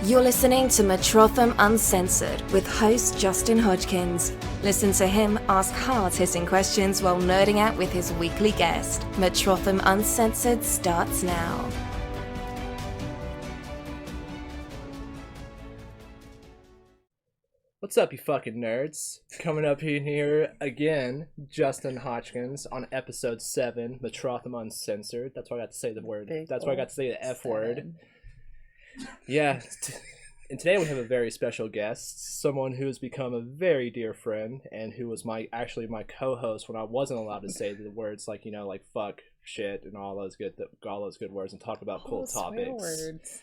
You're listening to Metrotham Uncensored with host Justin Hodgkins. Listen to him ask hard-hitting questions while nerding out with his weekly guest. Metrotham Uncensored starts now. What's up, you fucking nerds? Coming up in here again, Justin Hodgkins on episode 7, Metrotham Uncensored. That's why I got to say the word. That's why I got to say the F word. Yeah, and today we have a very special guest, someone who has become a very dear friend, and who was my co-host when I wasn't allowed to say the words like fuck, shit, and all those good words, and talk about cool topics. Words.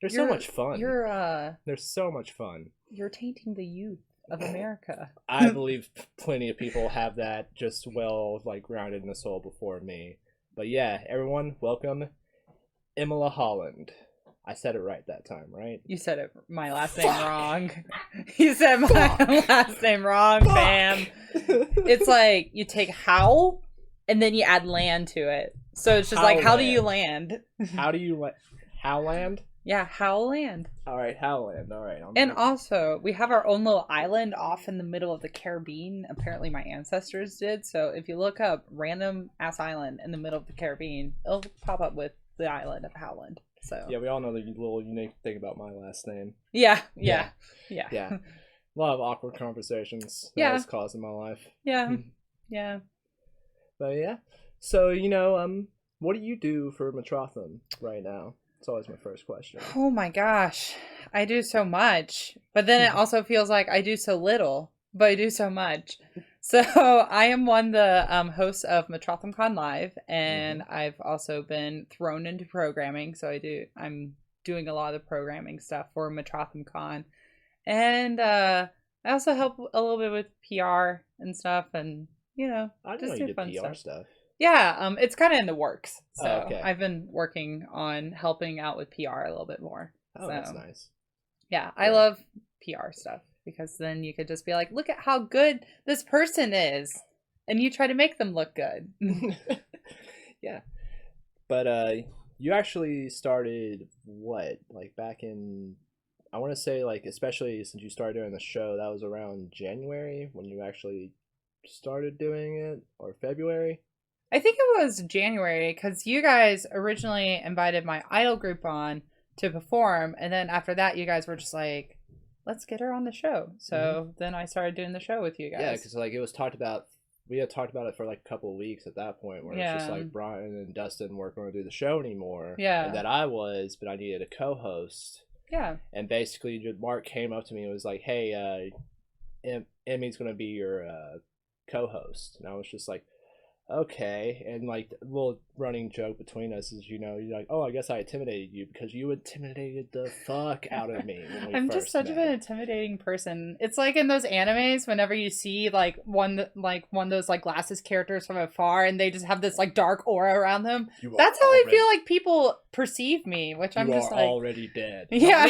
They're so much fun. They're so much fun. You're tainting the youth of America. I believe plenty of people have that just well grounded in the soul before me. But yeah, everyone, welcome Imola Holland. I said it right that time, right? You said my last name wrong. You said my last name wrong, fam. It's like you take how and then you add land to it. So it's just how do you land? How do you how land? Yeah, Howland. All right, Howland. All right. And also, we have our own little island off in the middle of the Caribbean. Apparently, my ancestors did. So if you look up random ass island in the middle of the Caribbean, it'll pop up with the island of Howland. So yeah, we all know the little unique thing about my last name. Yeah. A lot of awkward conversations that was caused in my life. Yeah. But yeah, so what do you do for Metrotham right now? It's always my first question. Oh my gosh. I do so much. But then it also feels like I do so little, but I do so much. So I am one of the hosts of Metrotham Con Live, and I've also been thrown into programming. So I'm doing a lot of the programming stuff for Metrotham Con. And I also help a little bit with PR and stuff, and I didn't know you did PR stuff. Yeah, it's kind of in the works. So okay. I've been working on helping out with PR a little bit more. Oh, that's nice. Yeah, I love PR stuff because then you could just be like, look at how good this person is. And you try to make them look good. Yeah. But you actually started back in, I want to say especially since you started doing the show, that was around January when you actually started doing it, or February? I think it was January because you guys originally invited my idol group on to perform. And then after that, you guys were just like, let's get her on the show. So then I started doing the show with you guys. Yeah, because it was talked about. We had talked about it for a couple of weeks at that point where it's just Brian and Dustin weren't going to do the show anymore. Yeah. And that I was, but I needed a co-host. Yeah. And basically, Mark came up to me and was like, hey, Emmy's going to be your co-host. And I was just like, okay. And a little running joke between us is you're like, oh, I guess I intimidated you because you intimidated the fuck out of me when we I'm first just such met. an intimidating person. It's like in those animes whenever you see one of those glasses characters from afar and they just have this dark aura around them. That's how I feel like people perceive me, which I'm just already dead. Yeah.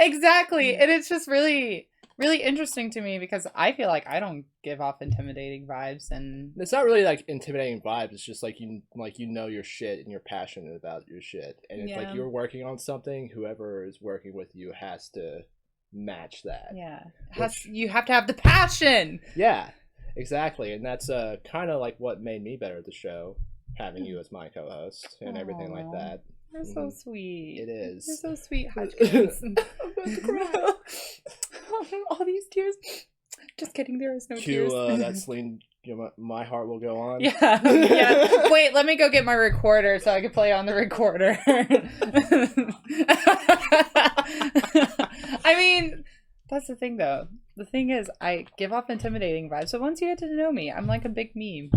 Exactly. And it's just really interesting to me because I feel like I don't give off intimidating vibes, and it's not really intimidating vibes. It's just you know your shit and you're passionate about your shit, and it's you're working on something. Whoever is working with you has to match that. Yeah, you have to have the passion. Yeah, exactly, and that's kind of what made me better at the show, having you as my co-host and everything like that. You're so sweet. It is. You're so sweet, Hodgkins. I'm going to cry. All these tears. Just kidding. There is no tears. That Celine, my heart will go on. Yeah. Wait, let me go get my recorder so I can play on the recorder. I mean, that's the thing, though. The thing is, I give off intimidating vibes. So once you get to know me, I'm like a big meme.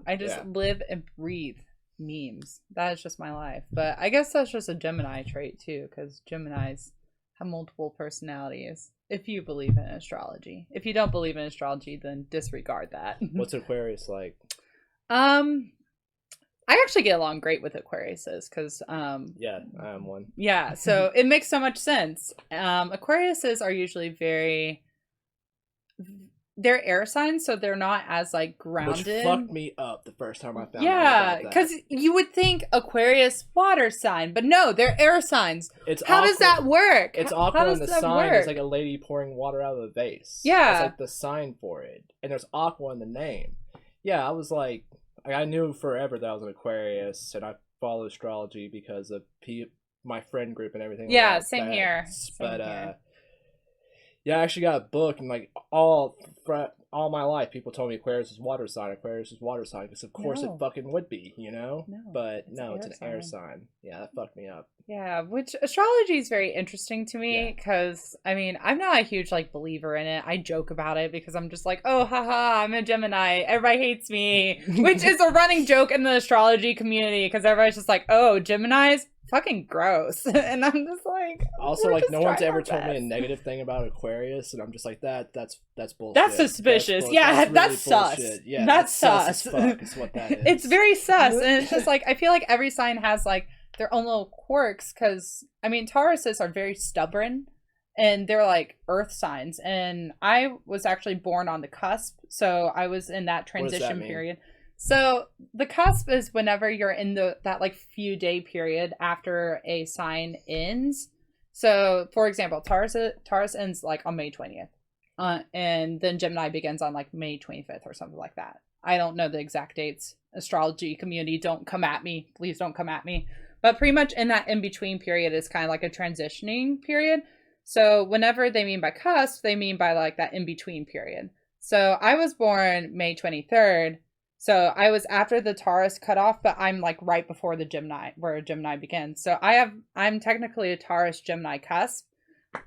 I just live and breathe memes. That is just my life. But I guess that's just a Gemini trait too, because Geminis have multiple personalities. If you believe in astrology. If you don't believe in astrology, then disregard that. What's Aquarius like? I actually get along great with Aquariuses because yeah, I am one. Yeah, so it makes so much sense. Aquariuses are usually very they're air signs, so they're not as like grounded. Which fucked me up the first time I found out Yeah, about that. because you would think Aquarius water sign, but no, they're air signs. How does that work? It's aqua, and the sign is like a lady pouring water out of a vase. Yeah, it's like the sign for it, and there's aqua in the name. Yeah, I was like, I knew forever that I was an Aquarius, and I follow astrology because of my friend group and everything. Yeah, like same that. here. Yeah, I actually got a book, and like all my life, people told me Aquarius is water sign. Aquarius is water sign, because of course it fucking would be, you know. But it's an air sign. Yeah, that fucked me up. Yeah, which astrology is very interesting to me because I mean I'm not a huge like believer in it. I joke about it because I'm just like, oh haha, I'm a Gemini, everybody hates me, which is a running joke in the astrology community because everybody's just like, oh, Geminis. Fucking gross. And I'm just like, also like no one's ever told me a negative thing about Aquarius, and I'm just like that's bullshit. That's suspicious. That's sus. Yeah, that's sus. As fuck is what that is. It's very sus, and it's just like I feel like every sign has like their own little quirks because I mean Tauruses are very stubborn and they're like earth signs, and I was actually born on the cusp, so I was in that transition period. So the cusp is whenever you're in that like few day period after a sign ends. So for example, Taurus ends like on May 20th. And then Gemini begins on like May 25th or something like that. I don't know the exact dates. Astrology community, don't come at me. Please don't come at me. But pretty much in that in-between period is kind of like a transitioning period. So whenever they mean by cusp, they mean by like that in-between period. So I was born May 23rd. So I was after the Taurus cutoff, but I'm like right before the Gemini, where Gemini begins. So I'm technically a Taurus Gemini cusp.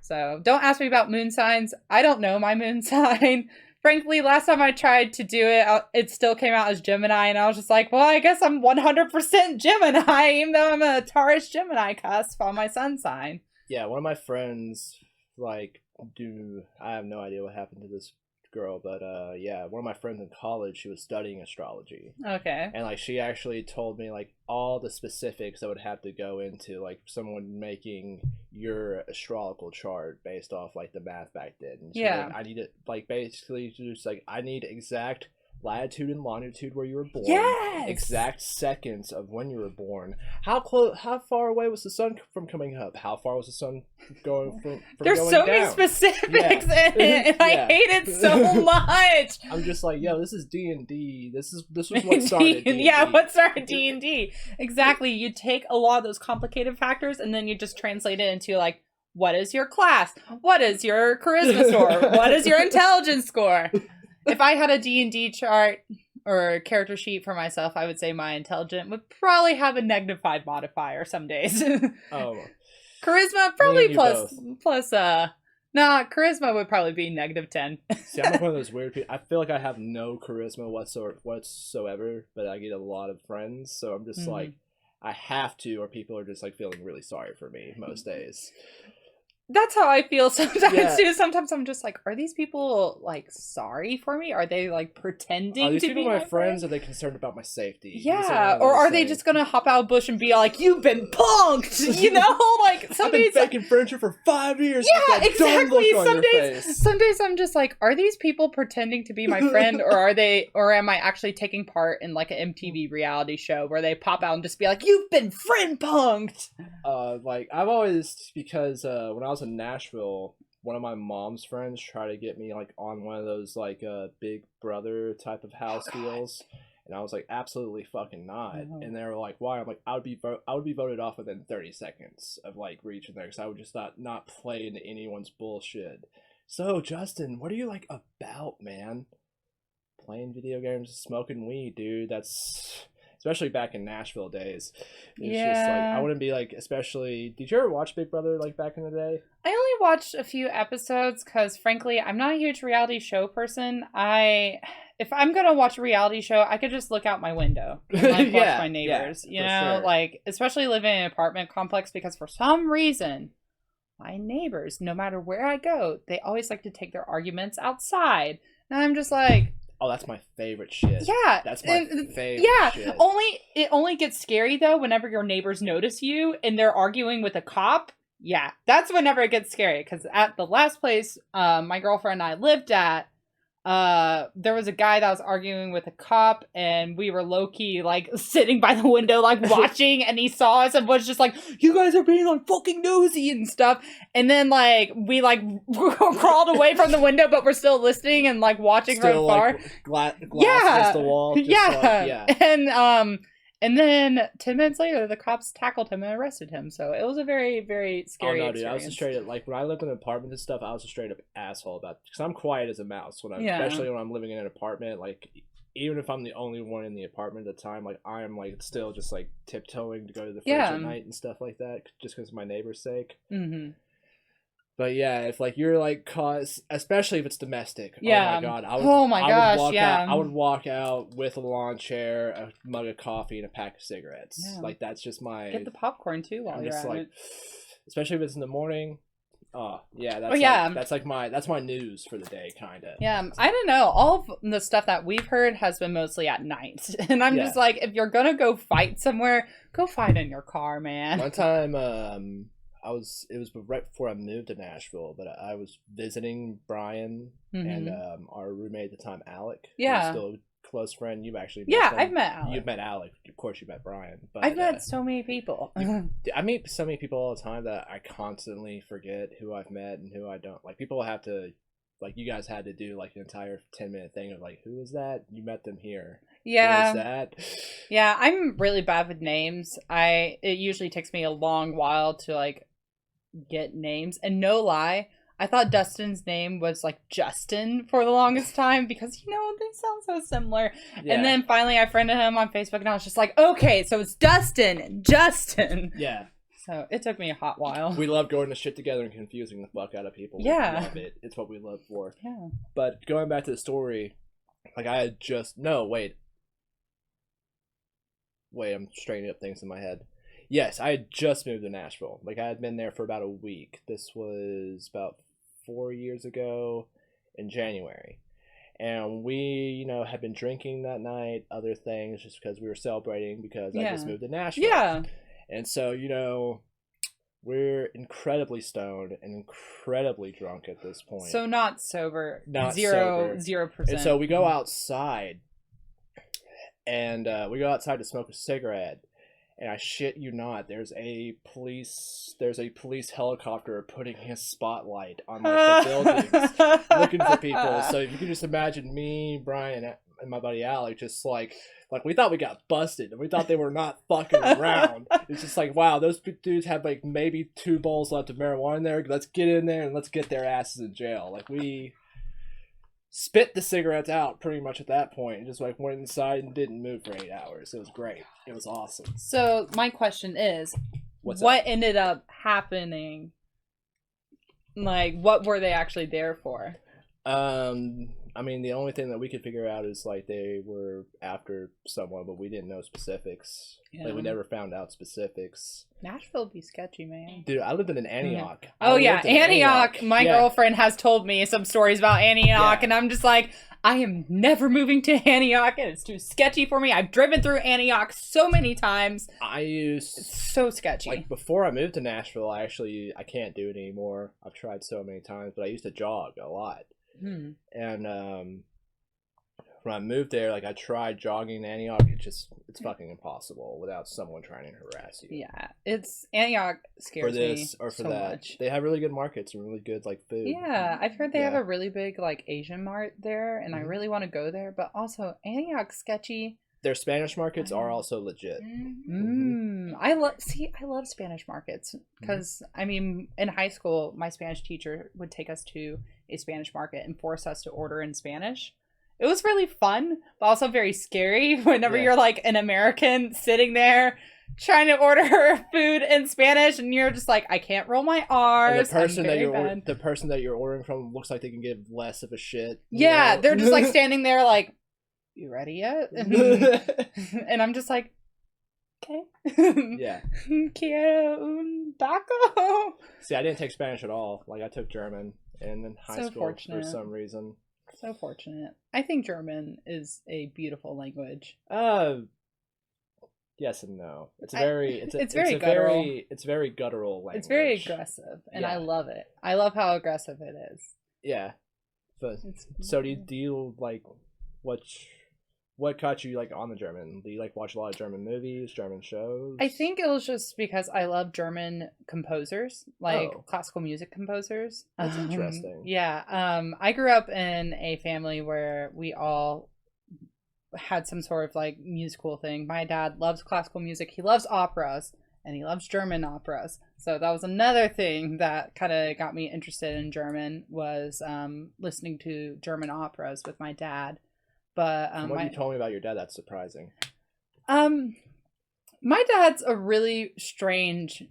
So don't ask me about moon signs. I don't know my moon sign. Frankly, last time I tried to do it, it still came out as Gemini, and I was just like, well, I guess I'm 100% Gemini, even though I'm a Taurus Gemini cusp on my sun sign. Yeah, one of my friends, I have no idea what happened to this girl, but one of my friends in college, she was studying astrology. Okay. And like she actually told me like all the specifics that would have to go into like someone making your astrological chart based off like the math back then. And she like, I need it like basically just like I need exact latitude and longitude where you were born. Yes. Exact seconds of when you were born. How far away was the sun from coming up? How far was the sun going from There's going so down? many specifics in it, and I hate it so much. I'm just like, yo, this is D&D. This was what started D&D. Yeah, what started D&D. Exactly. You take a lot of those complicated factors and then you just translate it into like, what is your class? What is your charisma score? What is your intelligence score? If I had a D&D chart or character sheet for myself, I would say my intelligence would probably have a -5 modifier some days. Oh. Charisma probably plus charisma would probably be -10. See, I'm like one of those weird people. I feel like I have no charisma whatsoever, but I get a lot of friends, so I'm just like, I have to, or people are just like feeling really sorry for me most days. That's how I feel sometimes too. Sometimes I'm just like, are these people like sorry for me? Are they like pretending to be people my friends? Are they concerned about my safety? Yeah, or are they just gonna hop out of bush and be like, "You've been punked," you know? Like some I've been days, faking furniture for 5 years. Yeah, exactly. Some days I'm just like, are these people pretending to be my friend, or am I actually taking part in like an MTV reality show where they pop out and just be like, "You've been friend punked"? Like I've always, because when I was in Nashville, one of my mom's friends tried to get me like on one of those like Big Brother type of house deals, and I was like, absolutely fucking not. And they were like, why? I'm like, I would be voted off within 30 seconds of like reaching there, because I would just not play into anyone's bullshit. So Justin, what are you like about, man? Playing video games, smoking weed, dude. That's especially back in Nashville days. It's just like, I wouldn't be like, especially, did you ever watch Big Brother like back in the day? I only watched a few episodes because frankly, I'm not a huge reality show person. If I'm going to watch a reality show, I could just look out my window and like, watch my neighbors, you know, sure. Like, especially living in an apartment complex, because for some reason, my neighbors, no matter where I go, they always like to take their arguments outside. And I'm just like, oh, that's my favorite shit. Yeah. That's my favorite shit. It only gets scary, though, whenever your neighbors notice you and they're arguing with a cop. Yeah, that's whenever it gets scary. Because at the last place my girlfriend and I lived at, there was a guy that was arguing with a cop, and we were low-key like sitting by the window like watching, and he saw us and was just like, you guys are being like fucking nosy and stuff. And then like we like crawled away from the window, but we're still listening and like watching Still, from far. glass against the wall. Just And then 10 minutes later, the cops tackled him and arrested him. So it was a very, very scary experience. I was a straight up, like, when I lived in an apartment and stuff, I was a straight up asshole about it. Because I'm quiet as a mouse, especially when I'm living in an apartment. Like, even if I'm the only one in the apartment at the time, like, I'm, like, still just, like, tiptoeing to go to the fridge at night and stuff like that, just because of my neighbor's sake. Mm-hmm. But yeah, if like you're like caught, especially if it's domestic, yeah. Oh my god, I would walk out with a lawn chair, a mug of coffee, and a pack of cigarettes. Yeah. Like that's just my get the popcorn too while you're at it. Especially if it's in the morning. Oh yeah, that's my news for the day, kind of. Yeah, I don't know. All of the stuff that we've heard has been mostly at night, and I'm just like, if you're gonna go fight somewhere, go fight in your car, man. One time, it was right before I moved to Nashville, but I was visiting Brian and our roommate at the time, Alec. Yeah. Who's still a close friend. You've actually met him. I've met Alec. You've met Alec. Of course, you met Brian. But I've met so many people. I meet so many people all the time that I constantly forget who I've met and who I don't. Like, people have to, like, you guys had to do, like, an entire 10-minute thing of, like, who was that? You met them here. Yeah. Who is that? Yeah, I'm really bad with names. It usually takes me a long while to, like, get names, and no lie, I thought Dustin's name was like Justin for the longest time because they sound so similar. Yeah. And then finally I friended him on Facebook and I was just like, okay, so it's Justin. Yeah. So it took me a hot while. We love going to shit together and confusing the fuck out of people. Yeah. We love it. It's what we live for. Yeah. But going back to the story, like I had just wait, I'm straightening up things in my head. Yes, I had just moved to Nashville. Like, I had been there for about a week. This was about 4 years ago in January. And we, had been drinking that night, other things, just because we were celebrating because I just moved to Nashville. Yeah. And so, we're incredibly stoned and incredibly drunk at this point. So not sober. Not 0%. And so we go outside. And we go outside to smoke a cigarette. And I shit you not, there's a police helicopter putting his spotlight on like the buildings, looking for people. So you can just imagine me, Brian, and my buddy Alec just like we thought we got busted, and we thought they were not fucking around. It's just like, wow, those dudes have like maybe 2 bowls left of marijuana in there. Let's get in there and let's get their asses in jail. Like, we spit the cigarettes out pretty much at that point and just like went inside and didn't move for 8 hours. It was great. It was awesome. So my question is, what ended up happening? Like, what were they actually there for? I mean, the only thing that we could figure out is like they were after someone, but we didn't know specifics. Yeah. Like, we never found out specifics. Nashville be sketchy, man. Dude, I lived in Antioch. Yeah. Oh yeah, Antioch. My girlfriend has told me some stories about Antioch, and I'm just like, I am never moving to Antioch, and it's too sketchy for me. I've driven through Antioch so many times. It's so sketchy. Like, before I moved to Nashville, I can't do it anymore. I've tried so many times, but I used to jog a lot. And when I moved there, like, I tried jogging in Antioch. It's fucking impossible without someone trying to harass you. Yeah, Antioch scares me. For this or for that, much. They have really good markets and really good like food. Yeah, I've heard they have a really big like Asian mart there, and I really want to go there. But also, Antioch's sketchy. Their Spanish markets are also legit. I love Spanish markets because I mean, in high school, my Spanish teacher would take us to a Spanish market and force us to order in Spanish. It was really fun, but also very scary whenever you're like an American sitting there trying to order food in Spanish, and you're just like, I can't roll my R's. And the person that you're ordering from looks like they can give less of a shit. Yeah, they're just like standing there like, you ready yet? And I'm just like, okay. Yeah. Quiero un taco. See, I didn't take Spanish at all. Like, I took German in high school for some reason. So fortunate. I think German is a beautiful language. Yes and no. It's very guttural language. It's very aggressive, and I love it. I love how aggressive it is. Yeah. So do you like what caught you like on the German? Do you like watch a lot of German movies, German shows? I think it was just because I love German composers, like classical music composers. That's interesting. Yeah. I grew up in a family where we all had some sort of like musical thing. My dad loves classical music. He loves operas and he loves German operas. So that was another thing that kind of got me interested in German, was listening to German operas with my dad. But From what you told me about your dad, that's surprising. My dad's a really strange.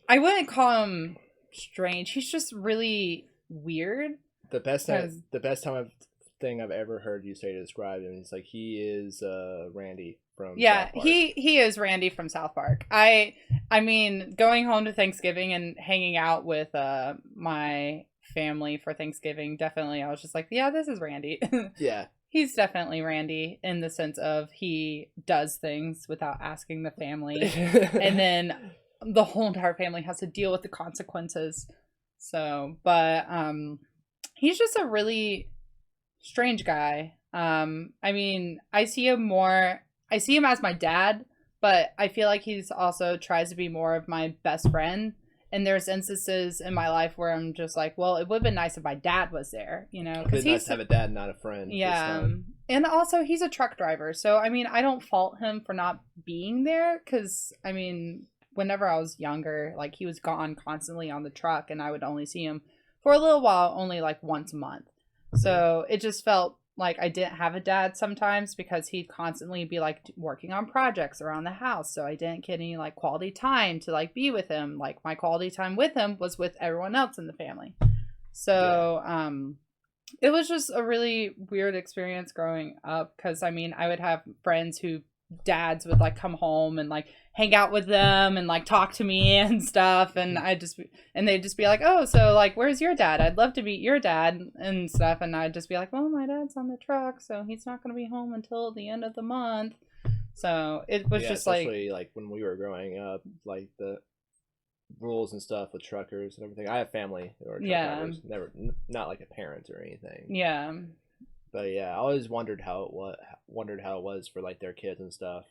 I wouldn't call him strange. He's just really weird. The best thing I've ever heard you say to describe him is like he is Randy from South Park. he is Randy from South Park. I mean, going home to Thanksgiving and hanging out with my family for Thanksgiving, definitely I was just like, yeah, this is Randy. Yeah. He's definitely Randy in the sense of he does things without asking the family. And then the whole entire family has to deal with the consequences. So, but he's just a really strange guy. I mean, I see him as my dad, but I feel like he's also tries to be more of my best friend. And there's instances in my life where I'm just like, well, it would have been nice if my dad was there, you know? Because he's nice to have a dad, not a friend. Yeah. And also, he's a truck driver. So, I mean, I don't fault him for not being there. Because, I mean, whenever I was younger, like, he was gone constantly on the truck. And I would only see him for a little while, only like once a month. So, it just felt like I didn't have a dad sometimes because he'd constantly be like working on projects around the house. So I didn't get any like quality time to like be with him. Like my quality time with him was with everyone else in the family. So, it was just a really weird experience growing up. Cause I mean, I would have friends who dads would like come home and like hang out with them and like talk to me and stuff, and they'd just be like, oh, so like where's your dad? I'd love to meet your dad and stuff. And I'd just be like, well, my dad's on the truck, so he's not going to be home until the end of the month. So it was just like when we were growing up, like the rules and stuff with truckers and everything. I have family who are truck drivers, not like a parent or anything. Yeah. But yeah, I always wondered how it was for like their kids and stuff,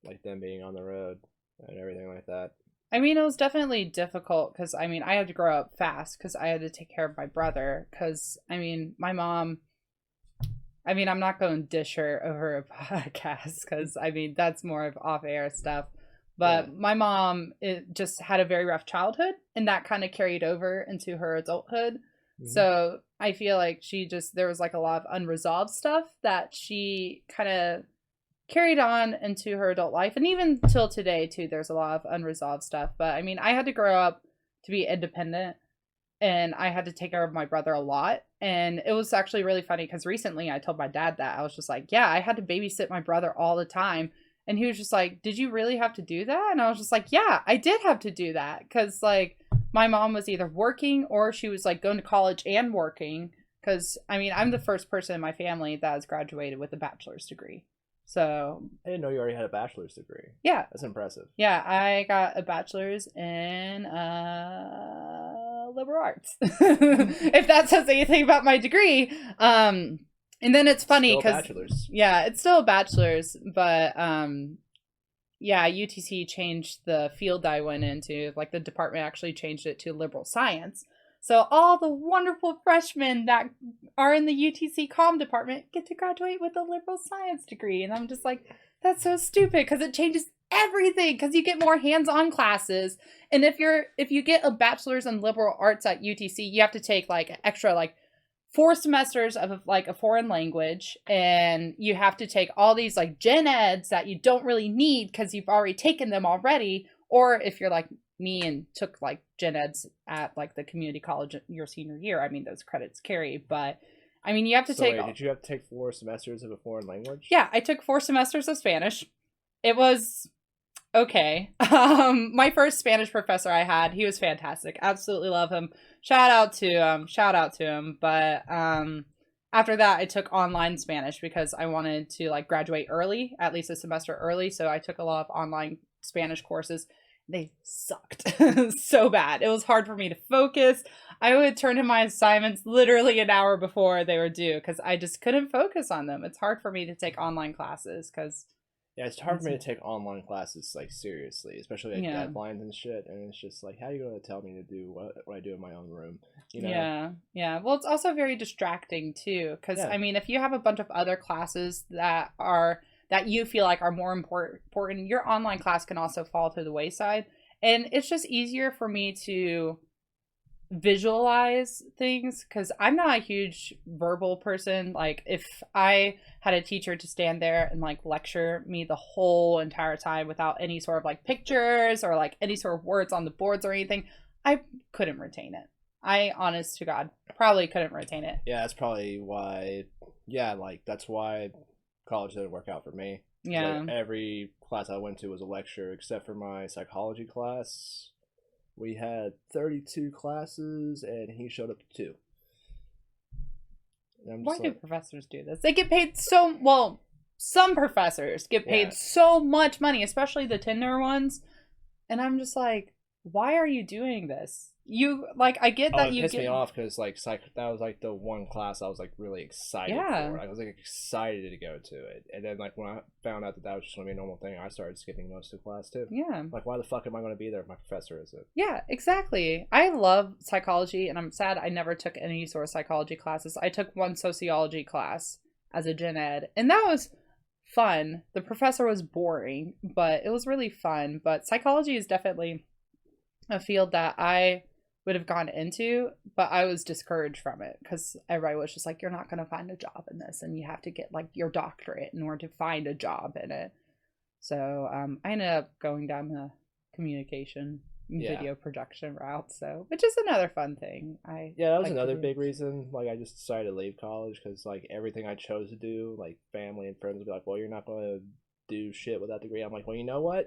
like them being on the road and everything like that. I mean, it was definitely difficult because I mean, I had to grow up fast because I had to take care of my brother. Because I mean, my mom. I mean, I'm not going to dish her over a podcast because I mean that's more of off-air stuff. But my mom just had a very rough childhood, and that kind of carried over into her adulthood. So I feel like there was like a lot of unresolved stuff that she kind of carried on into her adult life. And even till today too, there's a lot of unresolved stuff. But I mean, I had to grow up to be independent, and I had to take care of my brother a lot. And it was actually really funny because recently I told my dad that I was just like, yeah, I had to babysit my brother all the time. And he was just like, did you really have to do that? And I was just like, yeah, I did have to do that. Because like, my mom was either working or she was like going to college and working. Because I mean, I'm the first person in my family that has graduated with a bachelor's degree. So I didn't know you already had a bachelor's degree. Yeah. That's impressive. Yeah, I got a bachelor's in liberal arts. If that says anything about my degree. And then it's funny because yeah, it's still a bachelor's, but yeah, UTC changed the field that I went into. Like the department actually changed it to liberal science. So all the wonderful freshmen that are in the UTC Comm department get to graduate with a liberal science degree. And I'm just like, that's so stupid because it changes everything because you get more hands-on classes. And if you get a bachelor's in liberal arts at UTC, you have to take like extra like 4 semesters of like a foreign language, and you have to take all these like gen eds that you don't really need because you've already taken them already. Or if you're like me and took like gen eds at like the community college your senior year, I mean those credits carry, but I mean you have to take. Wait, did you have to take 4 semesters of a foreign language? Yeah, I took 4 semesters of Spanish. It was okay. My first Spanish professor I had, he was fantastic. Absolutely love him. Shout out to him. But after that, I took online Spanish because I wanted to like graduate early, at least a semester early. So I took a lot of online Spanish courses. they sucked so bad. It was hard for me to focus. I would turn in my assignments literally an hour before they were due because I just couldn't focus on them. It's hard for me to take online classes because yeah, it's hard for me to take online classes like seriously, especially like deadlines and shit. And it's just like, how are you going to tell me to do what I do in my own room? You know? Yeah. Well, it's also very distracting too, because I mean, if you have a bunch of other classes that you feel like are more important, your online class can also fall to the wayside, and it's just easier for me to visualize things because I'm not a huge verbal person. Like if I had a teacher to stand there and like lecture me the whole entire time without any sort of like pictures or like any sort of words on the boards or anything, I couldn't retain it. I honest to God probably couldn't retain it. Yeah, that's probably why. Yeah, like that's why college didn't work out for me. Yeah, like, every class I went to was a lecture except for my psychology class. We had 32 classes, and he showed up to 2. Why do professors do this? They get paid so well. Some professors get paid so much money, especially the tenure ones, and I'm just like, why are you doing this? You like, I get that it pissed me off because like that was like the one class I was like really excited for. I was like excited to go to it, and then like when I found out that was just gonna be a normal thing, I started skipping most of the class too. Yeah, like why the fuck am I gonna be there if my professor isn't? Yeah, exactly. I love psychology, and I'm sad I never took any sort of psychology classes. I took one sociology class as a gen ed, and that was fun. The professor was boring, but it was really fun. But psychology is definitely a field that I would have gone into, but I was discouraged from it because everybody was just like, you're not going to find a job in this, and you have to get like your doctorate in order to find a job in it. So I ended up going down the communication video production route, so which is another fun thing. That was another big reason like I just decided to leave college, because like everything I chose to do, like family and friends would be like, well, you're not going to do shit with that degree. I'm like, well, you know what,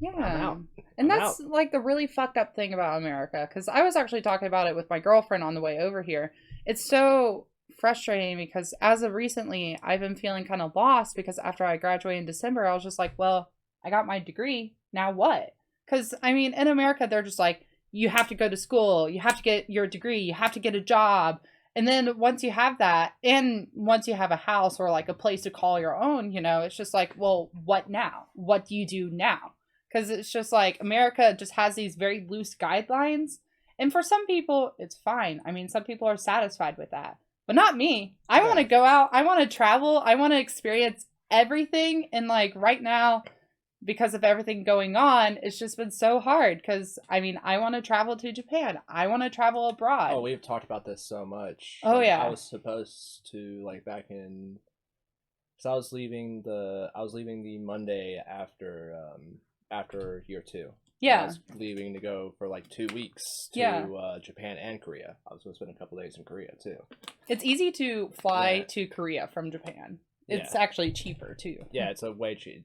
I'm out. And that's like the really fucked up thing about America, because I was actually talking about it with my girlfriend on the way over here. It's so frustrating because as of recently I've been feeling kind of lost, because after I graduated in December I was just like, well, I got my degree, now what? Because I mean, in America they're just like, you have to go to school, you have to get your degree, you have to get a job, and then once you have that, and once you have a house or like a place to call your own, you know, it's just like, well, what now? What do you do now? Because it's just like America just has these very loose guidelines, and for some people it's fine. I mean, some people are satisfied with that, but not me. I want to go out, I want to travel, I want to experience everything. And like right now, because of everything going on, it's just been so hard, because I mean, I want to travel to Japan, I want to travel abroad. Oh, we've talked about this so much. Oh, like, yeah, I was supposed to like back in, because I was leaving the Monday after year 2. Yeah, I was leaving to go for like 2 weeks to Japan and Korea. I was going to spend a couple days in Korea too. It's easy to fly to Korea from Japan. It's actually cheaper too. Yeah, it's a way cheap.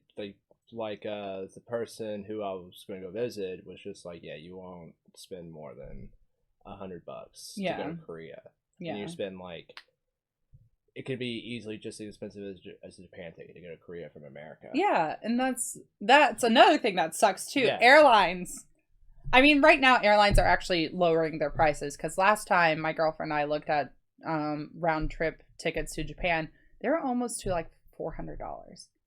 Like the person who I was going to go visit was just like, yeah, you won't spend more than $100 to go to Korea. Yeah, and you spend like, it could be easily just as expensive as a Japan ticket to go to Korea from America. Yeah, and that's another thing that sucks too. Yeah. Airlines. I mean, right now airlines are actually lowering their prices, because last time my girlfriend and I looked at round trip tickets to Japan, they were almost to like $400.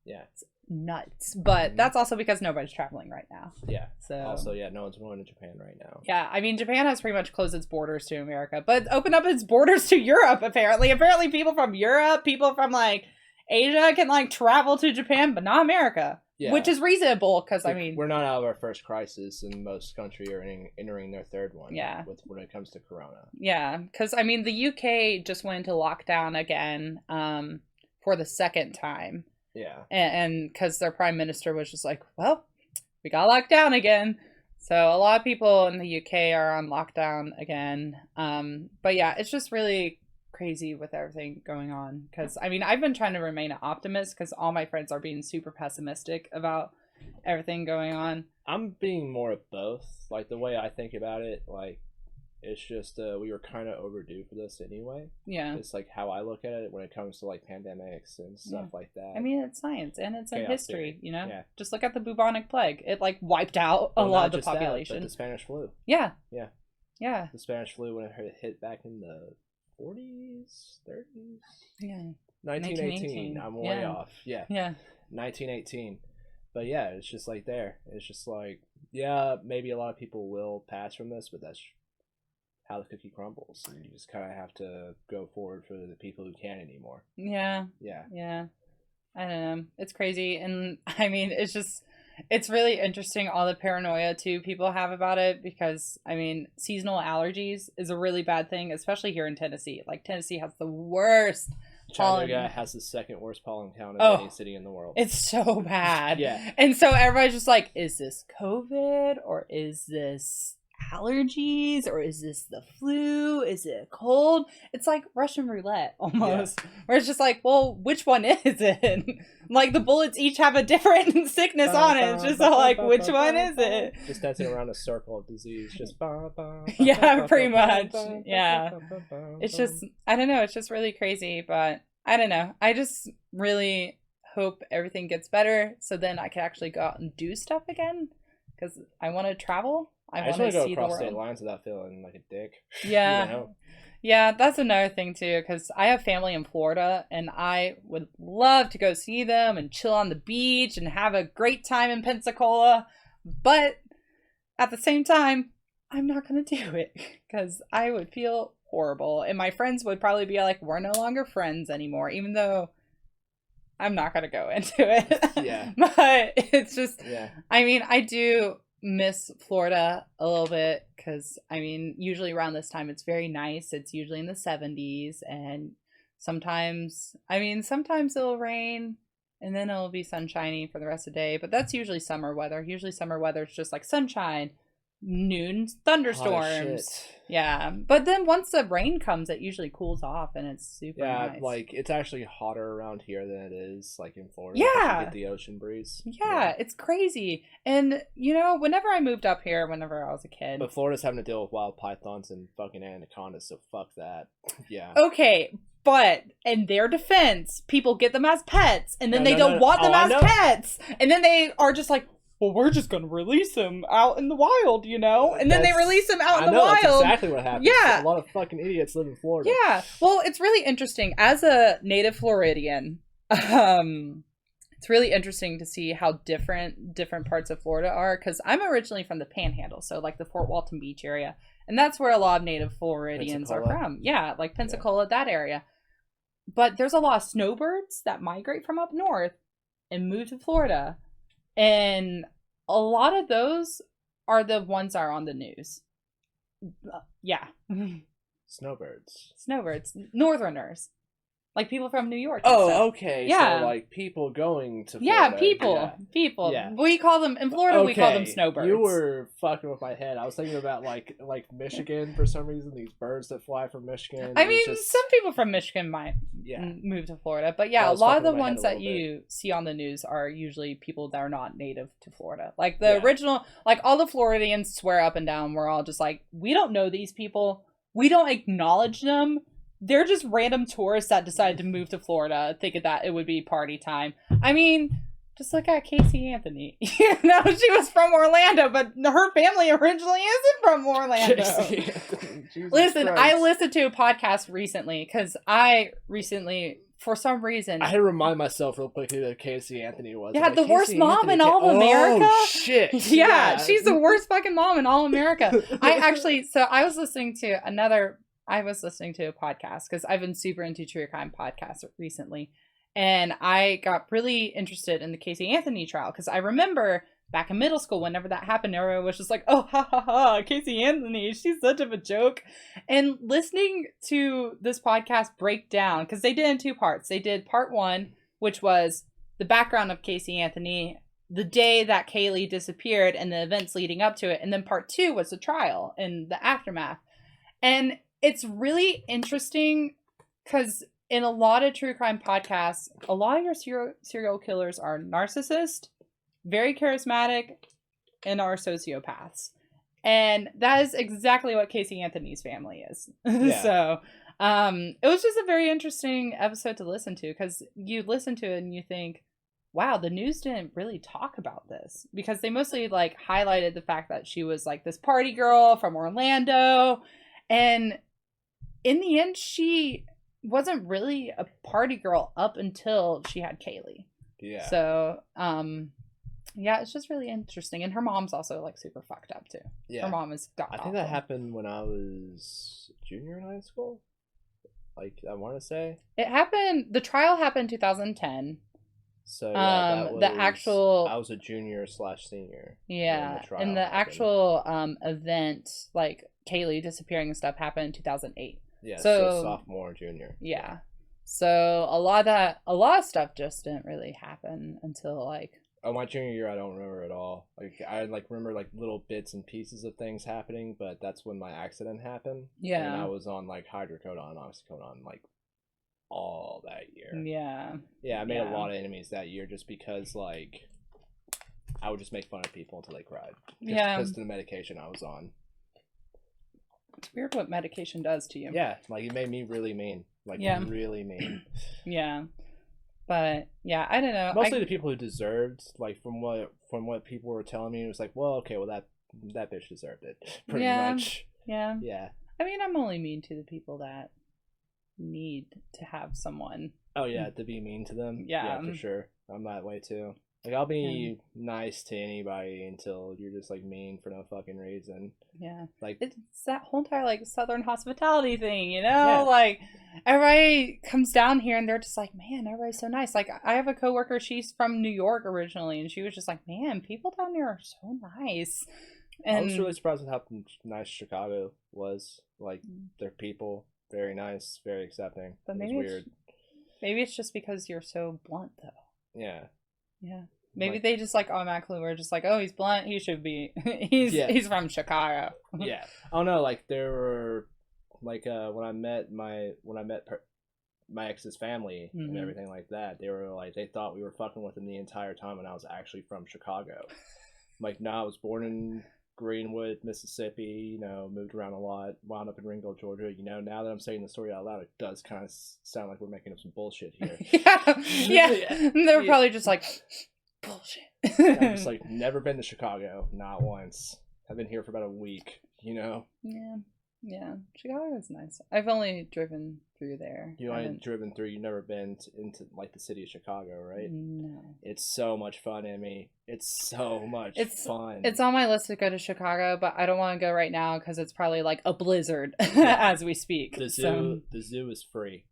Yeah, it's nuts. But that's also because nobody's traveling right now. Yeah. So also, no one's going to Japan right now. Yeah, I mean, Japan has pretty much closed its borders to America, but opened up its borders to Europe. Apparently, people from Europe, people from like Asia can like travel to Japan, but not America. Yeah. Which is reasonable, because I mean, we're not out of our first crisis, and most countries are entering their third one. Yeah. When it comes to Corona. Yeah, because I mean, the UK just went into lockdown again for the second time. Yeah. And because their prime minister was just like, well, we got locked down again. So a lot of people in the UK are on lockdown again. But yeah, it's just really crazy with everything going on. Because, I mean, I've been trying to remain an optimist, because all my friends are being super pessimistic about everything going on. I'm being more of both. Like, the way I think about it, like, It's just we were kind of overdue for this anyway. Yeah. It's like how I look at it when it comes to like pandemics and stuff like that. I mean, it's science and it's in history, you know? Yeah. Just look at the bubonic plague. It like wiped out a lot of the population. That, but the Spanish flu. Yeah. Yeah. Yeah. The Spanish flu when it hit back in the 40s, 30s. Yeah. 1918. I'm way off. Yeah. Yeah. 1918. But yeah, it's just like there. It's just like, yeah, maybe a lot of people will pass from this, but that's how the cookie crumbles, and you just kind of have to go forward for the people who can't anymore. Yeah. Yeah. I don't know. It's crazy, and I mean, it's really interesting all the paranoia too people have about it, because I mean, seasonal allergies is a really bad thing, especially here in Tennessee. Like Tennessee has the worst pollen. Chattanooga has the second worst pollen count of any city in the world. It's so bad. Yeah. And so everybody's just like, is this COVID or is this allergies or is this the flu? Is it a cold? It's like Russian roulette almost, where it's just like, well, which one is it? Like the bullets each have a different sickness on it. It's just like, which one is it? Just dancing around a circle of disease. Just yeah, pretty much. Yeah. It's just, I don't know. It's just really crazy, but I don't know. I just really hope everything gets better so then I can actually go out and do stuff again, because I want to travel. I just want to go see across state lines without feeling like a dick. Yeah. You know? Yeah, that's another thing too, because I have family in Florida and I would love to go see them and chill on the beach and have a great time in Pensacola. But at the same time, I'm not going to do it because I would feel horrible. And my friends would probably be like, we're no longer friends anymore, even though I'm not going to go into it. Yeah. But it's just, yeah. I mean, I do miss Florida a little bit because I mean usually around this time it's very nice. It's usually in the 70s, and sometimes it'll rain and then it'll be sunshiny for the rest of the day, but that's usually summer weather. Usually summer weather is just like sunshine, noon thunderstorms. Yeah, but then once the rain comes it usually cools off and it's super nice. Like it's actually hotter around here than it is like in Florida. Yeah, you get the ocean breeze. Yeah, it's crazy. And you know, whenever I moved up here, whenever I was a kid, but Florida's having to deal with wild pythons and fucking anacondas, so fuck that. Yeah. Okay, but in their defense, people get them as pets and then they don't want them as pets, and then they are just like, well, we're just going to release them out in the wild, you know? And then they release them out in the wild. That's exactly what happens. Yeah. A lot of fucking idiots live in Florida. Yeah. Well, it's really interesting. As a native Floridian, it's really interesting to see how different parts of Florida are, because I'm originally from the Panhandle, so like the Fort Walton Beach area. And that's where a lot of native Floridians are from. Yeah, like Pensacola, that area. But there's a lot of snowbirds that migrate from up north and move to Florida. And a lot of those are the ones that are on the news. Yeah. Snowbirds. Northerners. Like people from New York. Oh, okay. Yeah. So like people going to Florida. Yeah, people. Yeah. We call them, in Florida, we call them snowbirds. You were fucking with my head. I was thinking about like Michigan for some reason, these birds that fly from Michigan. I mean, some people from Michigan might move to Florida. But yeah, a lot of the ones that you see on the news are usually people that are not native to Florida. Like the original, like all the Floridians swear up and down, we're all just like, we don't know these people. We don't acknowledge them. They're just random tourists that decided to move to Florida thinking that it would be party time. I mean, just look at Casey Anthony. You know, she was from Orlando, but her family originally isn't from Orlando. Listen, Christ. I listened to a podcast recently because for some reason, I had to remind myself real quick who Casey Anthony was. Yeah, the worst mom in all of America. Oh, shit. Yeah, she's the worst fucking mom in all America. I was listening to a podcast because I've been super into true crime podcasts recently. And I got really interested in the Casey Anthony trial because I remember back in middle school, whenever that happened, everyone was just like, oh, ha, ha, ha, Casey Anthony, she's such of a joke. And listening to this podcast break down, because they did in two parts. They did part one, which was the background of Casey Anthony, the day that Kaylee disappeared and the events leading up to it. And then part two was the trial and the aftermath. And it's really interesting because in a lot of true crime podcasts, a lot of your serial killers are narcissists, very charismatic, and are sociopaths. And that is exactly what Casey Anthony's family is. Yeah. So it was just a very interesting episode to listen to, because you listen to it and you think, wow, the news didn't really talk about this, because they mostly like highlighted the fact that she was like this party girl from Orlando, and in the end she wasn't really a party girl up until she had Kaylee. Yeah. So yeah, it's just really interesting. And her mom's also like super fucked up too. Yeah. Her mom is god I think that happened when I was junior in high school. Like, I want to say it happened. The trial happened in 2010. So yeah, that was, the actual, I was a junior/senior. Yeah, and the happened. actual event, like Kaylee disappearing and stuff, happened in 2008. Yeah, so sophomore, junior. Yeah, so a lot of stuff just didn't really happen until like. Oh, my junior year, I don't remember at all. Like, I remember like little bits and pieces of things happening, but that's when my accident happened. Yeah, and I was on like hydrocodone, oxycodone, like all that year. Yeah, I made a lot of enemies that year just because like I would just make fun of people until they cried. Because of the medication I was on. It's weird what medication does to you. Yeah, like it made me really mean. Like really mean. Yeah. But yeah, I don't know. Mostly the people who deserved, like from what people were telling me, it was like, well, okay, well that bitch deserved it, pretty much. Yeah. Yeah. I mean, I'm only mean to the people that need to have someone. Oh yeah, to be mean to them. Yeah, for sure. I'm that way too. Like, I'll be nice to anybody until you're just like mean for no fucking reason. Yeah. Like, it's that whole entire like Southern hospitality thing, you know? Yeah. Like, everybody comes down here and they're just like, man, everybody's so nice. Like, I have a coworker, she's from New York originally, and she was just like, man, people down here are so nice. And I was really surprised with how nice Chicago was. Like, their people, very nice, very accepting. But maybe it's weird. Maybe it's just because you're so blunt, though. Yeah. Yeah. Maybe they just like automatically were just like, oh, he's blunt, he should be he's from Chicago. Yeah. I don't know, like there were like when I met my ex's family and everything like that, they were like, they thought we were fucking with them the entire time when I was actually from Chicago. Like, no, I was born in Greenwood, Mississippi, moved around a lot, wound up in Ringgold, Georgia. Now that I'm saying the story out loud, it does kind of sound like we're making up some bullshit here. Yeah. They were probably just like, bullshit. I'm just like, never been to Chicago, not once. I've been here for about a week, Yeah. Chicago is nice. I've only driven through there. You haven't driven through. You've never been into like the city of Chicago, right? No. It's so much fun, Emmy. It's so much fun. It's on my list to go to Chicago, but I don't want to go right now because it's probably like a blizzard as we speak. The zoo is free.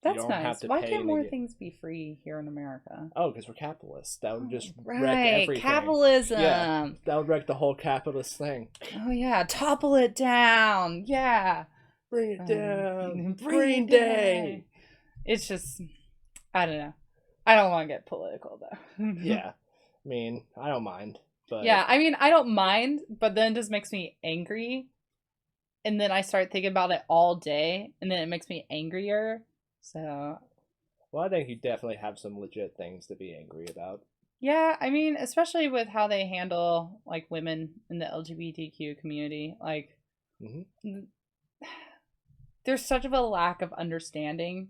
That's nice. Why can't more things be free here in America? Oh, because we're capitalists. That would just wreck everything. Capitalism. Yeah, that would wreck the whole capitalist thing. Oh yeah, topple it down. Yeah, bring it down. Green Day. It's just, I don't know. I don't want to get political though. Yeah, I mean, I don't mind. But yeah, I mean, I don't mind, but then it just makes me angry, and then I start thinking about it all day, and then it makes me angrier. So, well, I think you definitely have some legit things to be angry about. Yeah, I mean, especially with how they handle like women in the LGBTQ community, like there's such of a lack of understanding,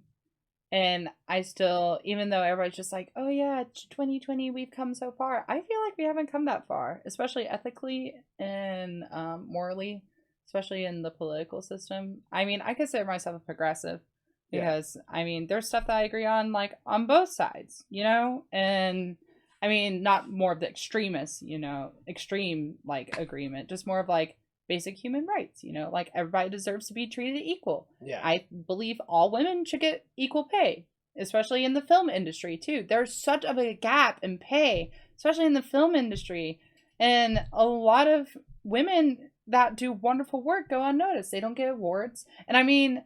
and I still, even though everybody's just like, oh yeah, 2020, we've come so far, I feel like we haven't come that far, especially ethically and morally, especially in the political system. I mean, I consider myself a progressive. Because, I mean, there's stuff that I agree on, like, on both sides, And, I mean, not more of the extremists, extreme, like, agreement. Just more of, like, basic human rights, Like, everybody deserves to be treated equal. Yeah. I believe all women should get equal pay. Especially in the film industry, too. There's such of a gap in pay, especially in the film industry. And a lot of women that do wonderful work go unnoticed. They don't get awards. And, I mean,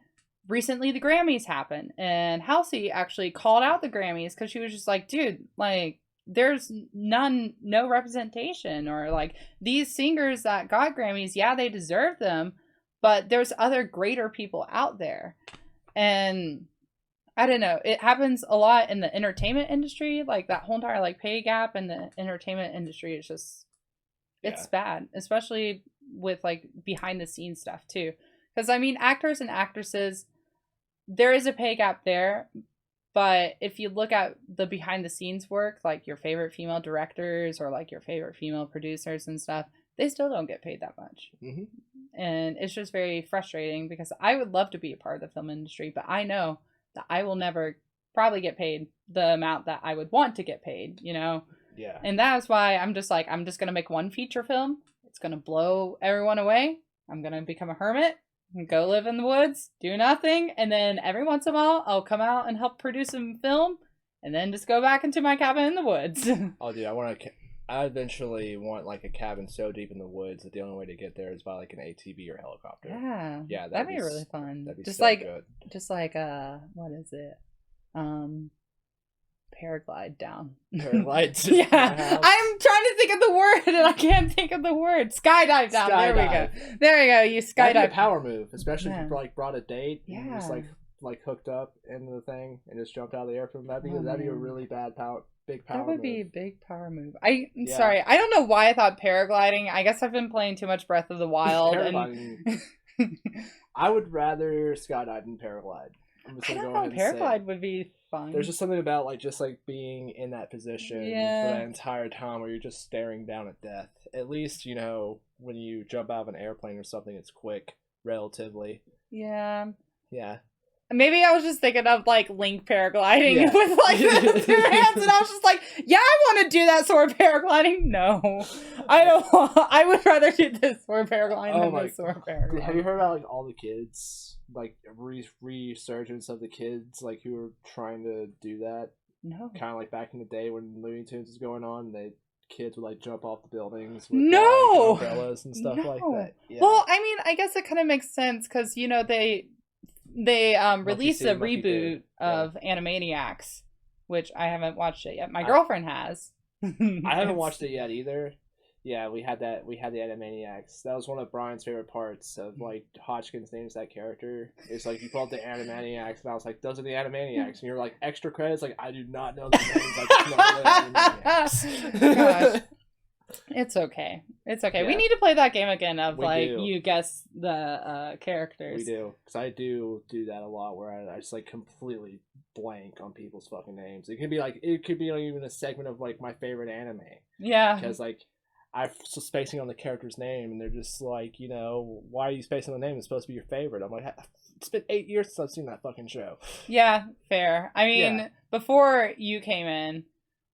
recently the Grammys happened, and Halsey actually called out the Grammys because she was just like, dude, like, there's no representation, or like, these singers that got Grammys, yeah, they deserve them, but there's other greater people out there. And I don't know, it happens a lot in the entertainment industry, like that whole entire like pay gap in the entertainment industry is just, It's bad, especially with like behind the scenes stuff too. Because I mean, actors and actresses, there is a pay gap there. But if you look at the behind the scenes work, like your favorite female directors or like your favorite female producers and stuff, they still don't get paid that much. Mm-hmm. And it's just very frustrating because I would love to be a part of the film industry, but I know that I will never probably get paid the amount that I would want to get paid, you know? Yeah. And that's why I'm just like, I'm just going to make one feature film. It's going to blow everyone away. I'm going to become a hermit and go live in the woods, do nothing. And then every once in a while, I'll come out and help produce some film and then just go back into my cabin in the woods. Oh, dude, I eventually want like a cabin so deep in the woods that the only way to get there is by like an ATV or helicopter. Yeah. Yeah. That'd be really fun. That'd be just so like, good. Just like, what is it? Paraglide down. Paraglide. Yeah. I'm trying to think of the word and I can't think of the word. Skydive down. Skydive. There we go. There we go. You skydive. That'd be a power move, especially if you like brought a date and just like hooked up into the thing and just jumped out of the airplane. That'd be a really big power that would move. be a big power move. Sorry, I don't know why I thought paragliding. I guess I've been playing too much Breath of the Wild. I would rather skydive than paraglide. I don't know. Paraglide would be fun. There's just something about like just like being in that position for that entire time where you're just staring down at death. At least, you know, when you jump out of an airplane or something, it's quick, relatively. Yeah. Yeah. Maybe I was just thinking of like Link paragliding with like the 2 hands, and I was just like, yeah, I want to do that sort of paragliding. No, I don't. I would rather do this sort of paragliding than this sort of paragliding. Have you heard about like all the kids, like resurgence of the kids, like who are trying to do that? No. Kind of like back in the day when Looney Tunes was going on, kids would like jump off the buildings with umbrellas and stuff like that. Yeah. Well, I mean, I guess it kind of makes sense because you know they released a reboot of Animaniacs, which I haven't watched it yet. My girlfriend has. I haven't watched it yet either. Yeah, we had the Animaniacs. That was one of Brian's favorite parts of like Hodgkins names that character. It's like you pulled the Animaniacs, and I was like, "Those are the Animaniacs," and you're like, "Extra credits." Like, I do not know the names. I just know the Animaniacs. Gosh. It's okay. It's okay. Yeah. We need to play that game again of do. You guess the characters. We do. Because I do that a lot where I just like completely blank on people's fucking names. It could be like even a segment of like my favorite anime. Yeah. Because like I'm spacing on the character's name and they're just like, you know, why are you spacing on the name? It's supposed to be your favorite. I'm like, it's been 8 years since I've seen that fucking show. Yeah, fair. I mean, before you came in,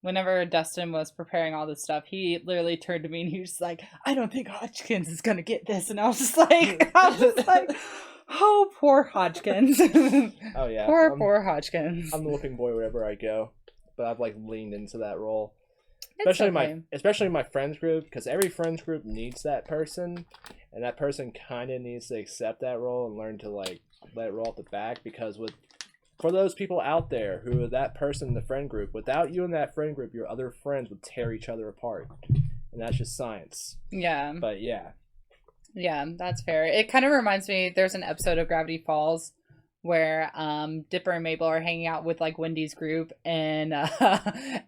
whenever Dustin was preparing all this stuff, he literally turned to me and he was like, I don't think Hodgkins is going to get this. And I was just like, oh, poor Hodgkins. Oh, yeah. Poor Hodgkins. I'm the whipping boy wherever I go. But I've like leaned into that role. Especially my friends group, because every friends group needs that person. And that person kind of needs to accept that role and learn to like let it roll off the back. Because for those people out there who are that person in the friend group, without you in that friend group, your other friends would tear each other apart. And that's just science. Yeah. But yeah. Yeah, that's fair. It kind of reminds me, there's an episode of Gravity Falls where Dipper and Mabel are hanging out with like Wendy's group and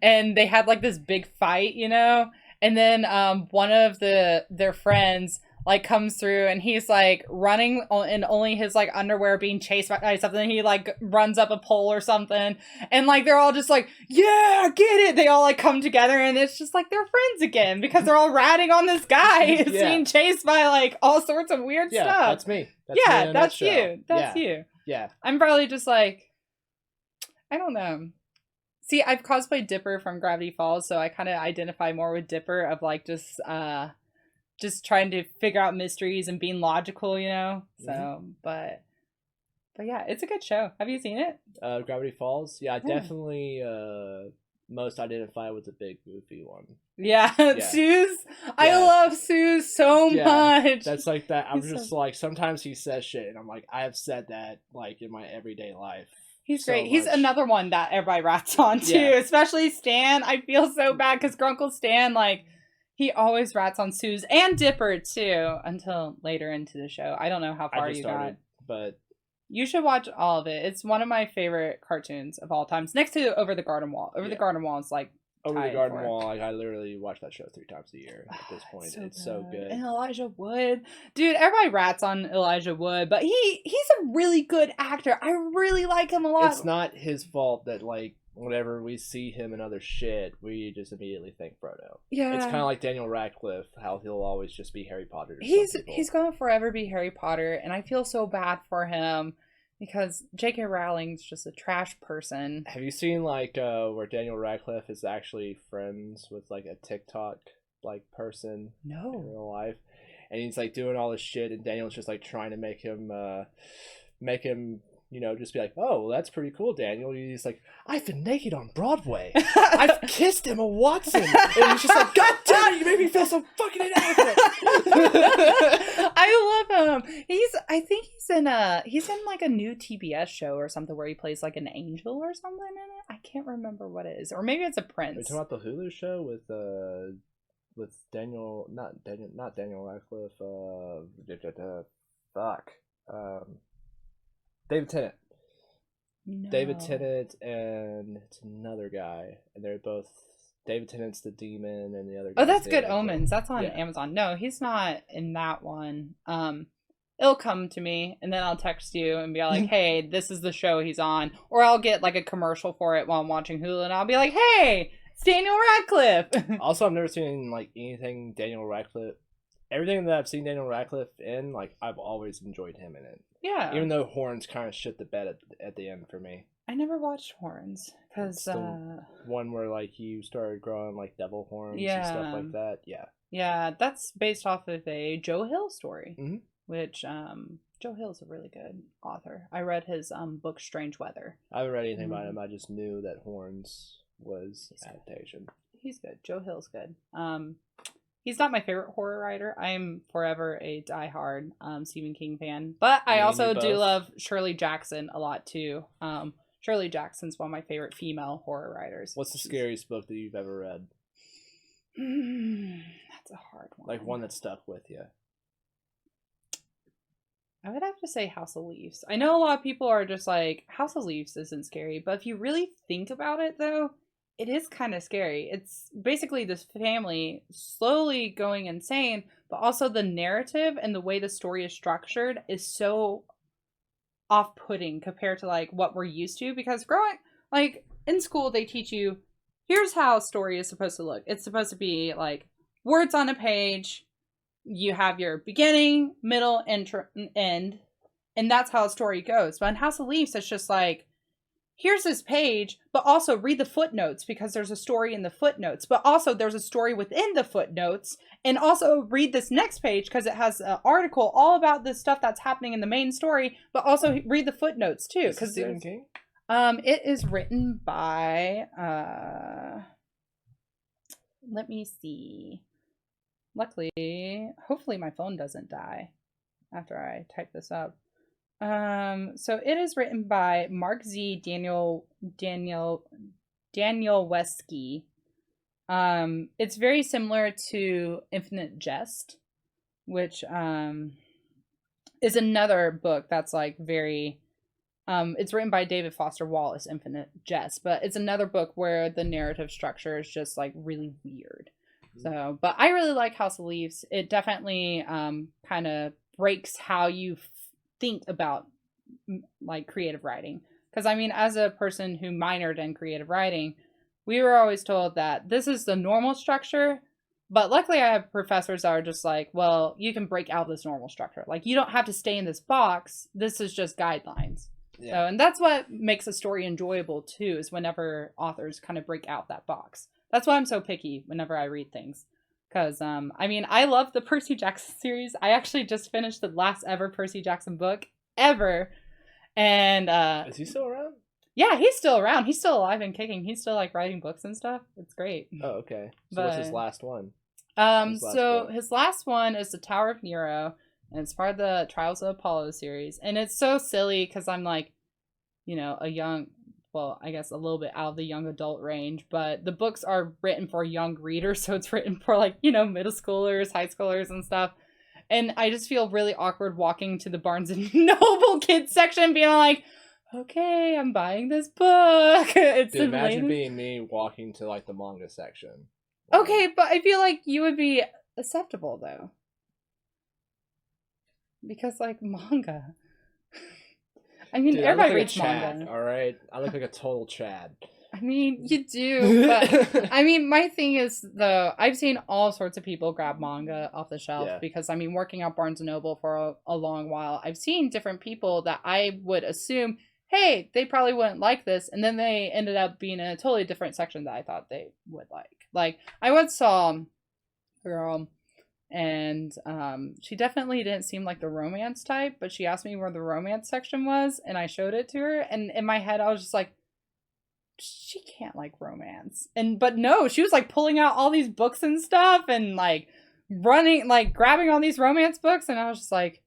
and they had like this big fight, you know? And then one of their friends like comes through and he's like running in only his like underwear being chased by something. He like runs up a pole or something and like they're all just like, yeah, get it. They all like come together and it's just like they're friends again because they're all ratting on this guy being chased by like all sorts of weird stuff. That's me. That's you. That's you. Yeah. I'm probably just like, I don't know. See, I've cosplayed Dipper from Gravity Falls, so I kind of identify more with Dipper of like just trying to figure out mysteries and being logical, you know? So, but yeah, it's a good show. Have you seen it? Gravity Falls? Yeah, I definitely most identify with the big goofy one. Yeah. Suze. I love Suze so much. That's like that. I'm just like, sometimes he says shit and I'm like, I have said that like in my everyday life. He's great. He's another one that everybody rats on too, especially Stan. I feel so bad because Grunkle Stan, like, he always rats on Suze and Dipper too until later into the show. I don't know how far you got. But you should watch all of it. It's one of my favorite cartoons of all times. Next to Over the Garden Wall. Over the Garden Wall is like Over the tied Garden for. Wall, like, I literally watch that show 3 times a year at this point. It's so good. And Elijah Wood. Dude, everybody rats on Elijah Wood, but he's a really good actor. I really like him a lot. It's not his fault that, like, whenever we see him in other shit, we just immediately think Frodo. Yeah. It's kind of like Daniel Radcliffe, how he'll always just be Harry Potter to He's some people. He's going to forever be Harry Potter, and I feel so bad for him because J.K. Rowling's just a trash person. Have you seen, like, where Daniel Radcliffe is actually friends with, like, a TikTok, like, person in real life? And he's, like, doing all this shit, and Daniel's just, like, trying to make him, you know, just be like, oh, well, that's pretty cool, Daniel. He's like, I've been naked on Broadway. I've kissed Emma Watson. And he's just like, God damn it, you made me feel so fucking inadequate. I love him. I think he's in like a new TBS show or something where he plays like an angel or something in it. I can't remember what it is. Or maybe it's a prince. Are you talking about the Hulu show with Daniel, not Daniel Radcliffe, David Tennant. No. David Tennant and it's another guy, and they're both David Tennant's the demon, and the other. Oh, that's Good Omens. That's on Amazon. No, he's not in that one. It'll come to me, and then I'll text you and be like, "Hey, this is the show he's on," or I'll get like a commercial for it while I'm watching Hulu, and I'll be like, "Hey, it's Daniel Radcliffe." Also, I've never seen like anything Daniel Radcliffe. Everything that I've seen Daniel Radcliffe in, like, I've always enjoyed him in it. Yeah. Even though Horns kind of shit the bed at the end for me. I never watched Horns because the one where like you started growing like devil horns and stuff like that. Yeah, that's based off of a Joe Hill story, which Joe Hill's a really good author. I read his book Strange Weather. I haven't read anything about him. I just knew that Horns was adaptation. He's good. Joe Hill's good. He's not my favorite horror writer. I'm forever a diehard Stephen King fan. But I also do love Shirley Jackson a lot, too. Shirley Jackson's one of my favorite female horror writers. What's the scariest book that you've ever read? That's a hard one. Like one that stuck with you. I would have to say House of Leaves. I know a lot of people are just like, House of Leaves isn't scary. But if you really think about it, though, it is kind of scary. It's basically this family slowly going insane, but also the narrative and the way the story is structured is so off-putting compared to like what we're used to, because growing like in school they teach you here's how a story is supposed to look. It's supposed to be like words on a page. You have your beginning, middle, end, and that's how a story goes. But in House of Leaves, it's just like, here's this page, but also read the footnotes because there's a story in the footnotes. But also there's a story within the footnotes. And also read this next page because it has an article all about the stuff that's happening in the main story. But also read the footnotes too. Is it Stephen King? It is written by... let me see. Luckily, hopefully my phone doesn't die after I type this up. So it is written by Mark Z. Daniel Wesky. It's very similar to Infinite Jest, which is another book that's like very it's written by David Foster Wallace, Infinite Jest, but it's another book where the narrative structure is just like really weird. So, but I really like House of Leaves. It definitely kind of breaks how you think about like creative writing, because I mean, as a person who minored in creative writing, we were always told that this is the normal structure, but luckily I have professors that are just like, well, you can break out this normal structure, like you don't have to stay in this box, this is just guidelines. So, and that's what makes a story enjoyable too, is whenever authors kind of break out that box. That's why I'm so picky whenever I read things. Because, I mean, I love the Percy Jackson series. I actually just finished the last ever Percy Jackson book ever. And, is he still around? Yeah, he's still around. He's still alive and kicking. He's still, like, writing books and stuff. It's great. Oh, okay. So what's his last one? His last one is The Tower of Nero. And it's part of the Trials of Apollo series. And it's so silly because I'm, like, you know, well, I guess a little bit out of the young adult range, but the books are written for young readers, so it's written for like, you know, middle schoolers, high schoolers and stuff. And I just feel really awkward walking to the Barnes and Noble kids section being like, okay, I'm buying this book. It's Dude, imagine amazing. being me walking to like the manga section. Like, Okay, but I feel like you would be acceptable though. Because like manga. I mean, dude, I look everybody like a reads Chad, manga. alright? I look like a total Chad. I mean, you do, but I mean, my thing is though, I've seen all sorts of people grab manga off the shelf Yeah. because I mean, working at Barnes and Noble for a long while, I've seen different people that I would assume, hey, they probably wouldn't like this, and then they ended up being in a totally different section that I thought they would like. Like, I once saw a girl, and she definitely didn't seem like the romance type, but she asked me where the romance section was, and I showed it to her, and in my head, I was just like, she can't like romance. But no, she was like pulling out all these books and stuff and like running, like grabbing all these romance books, and I was just like,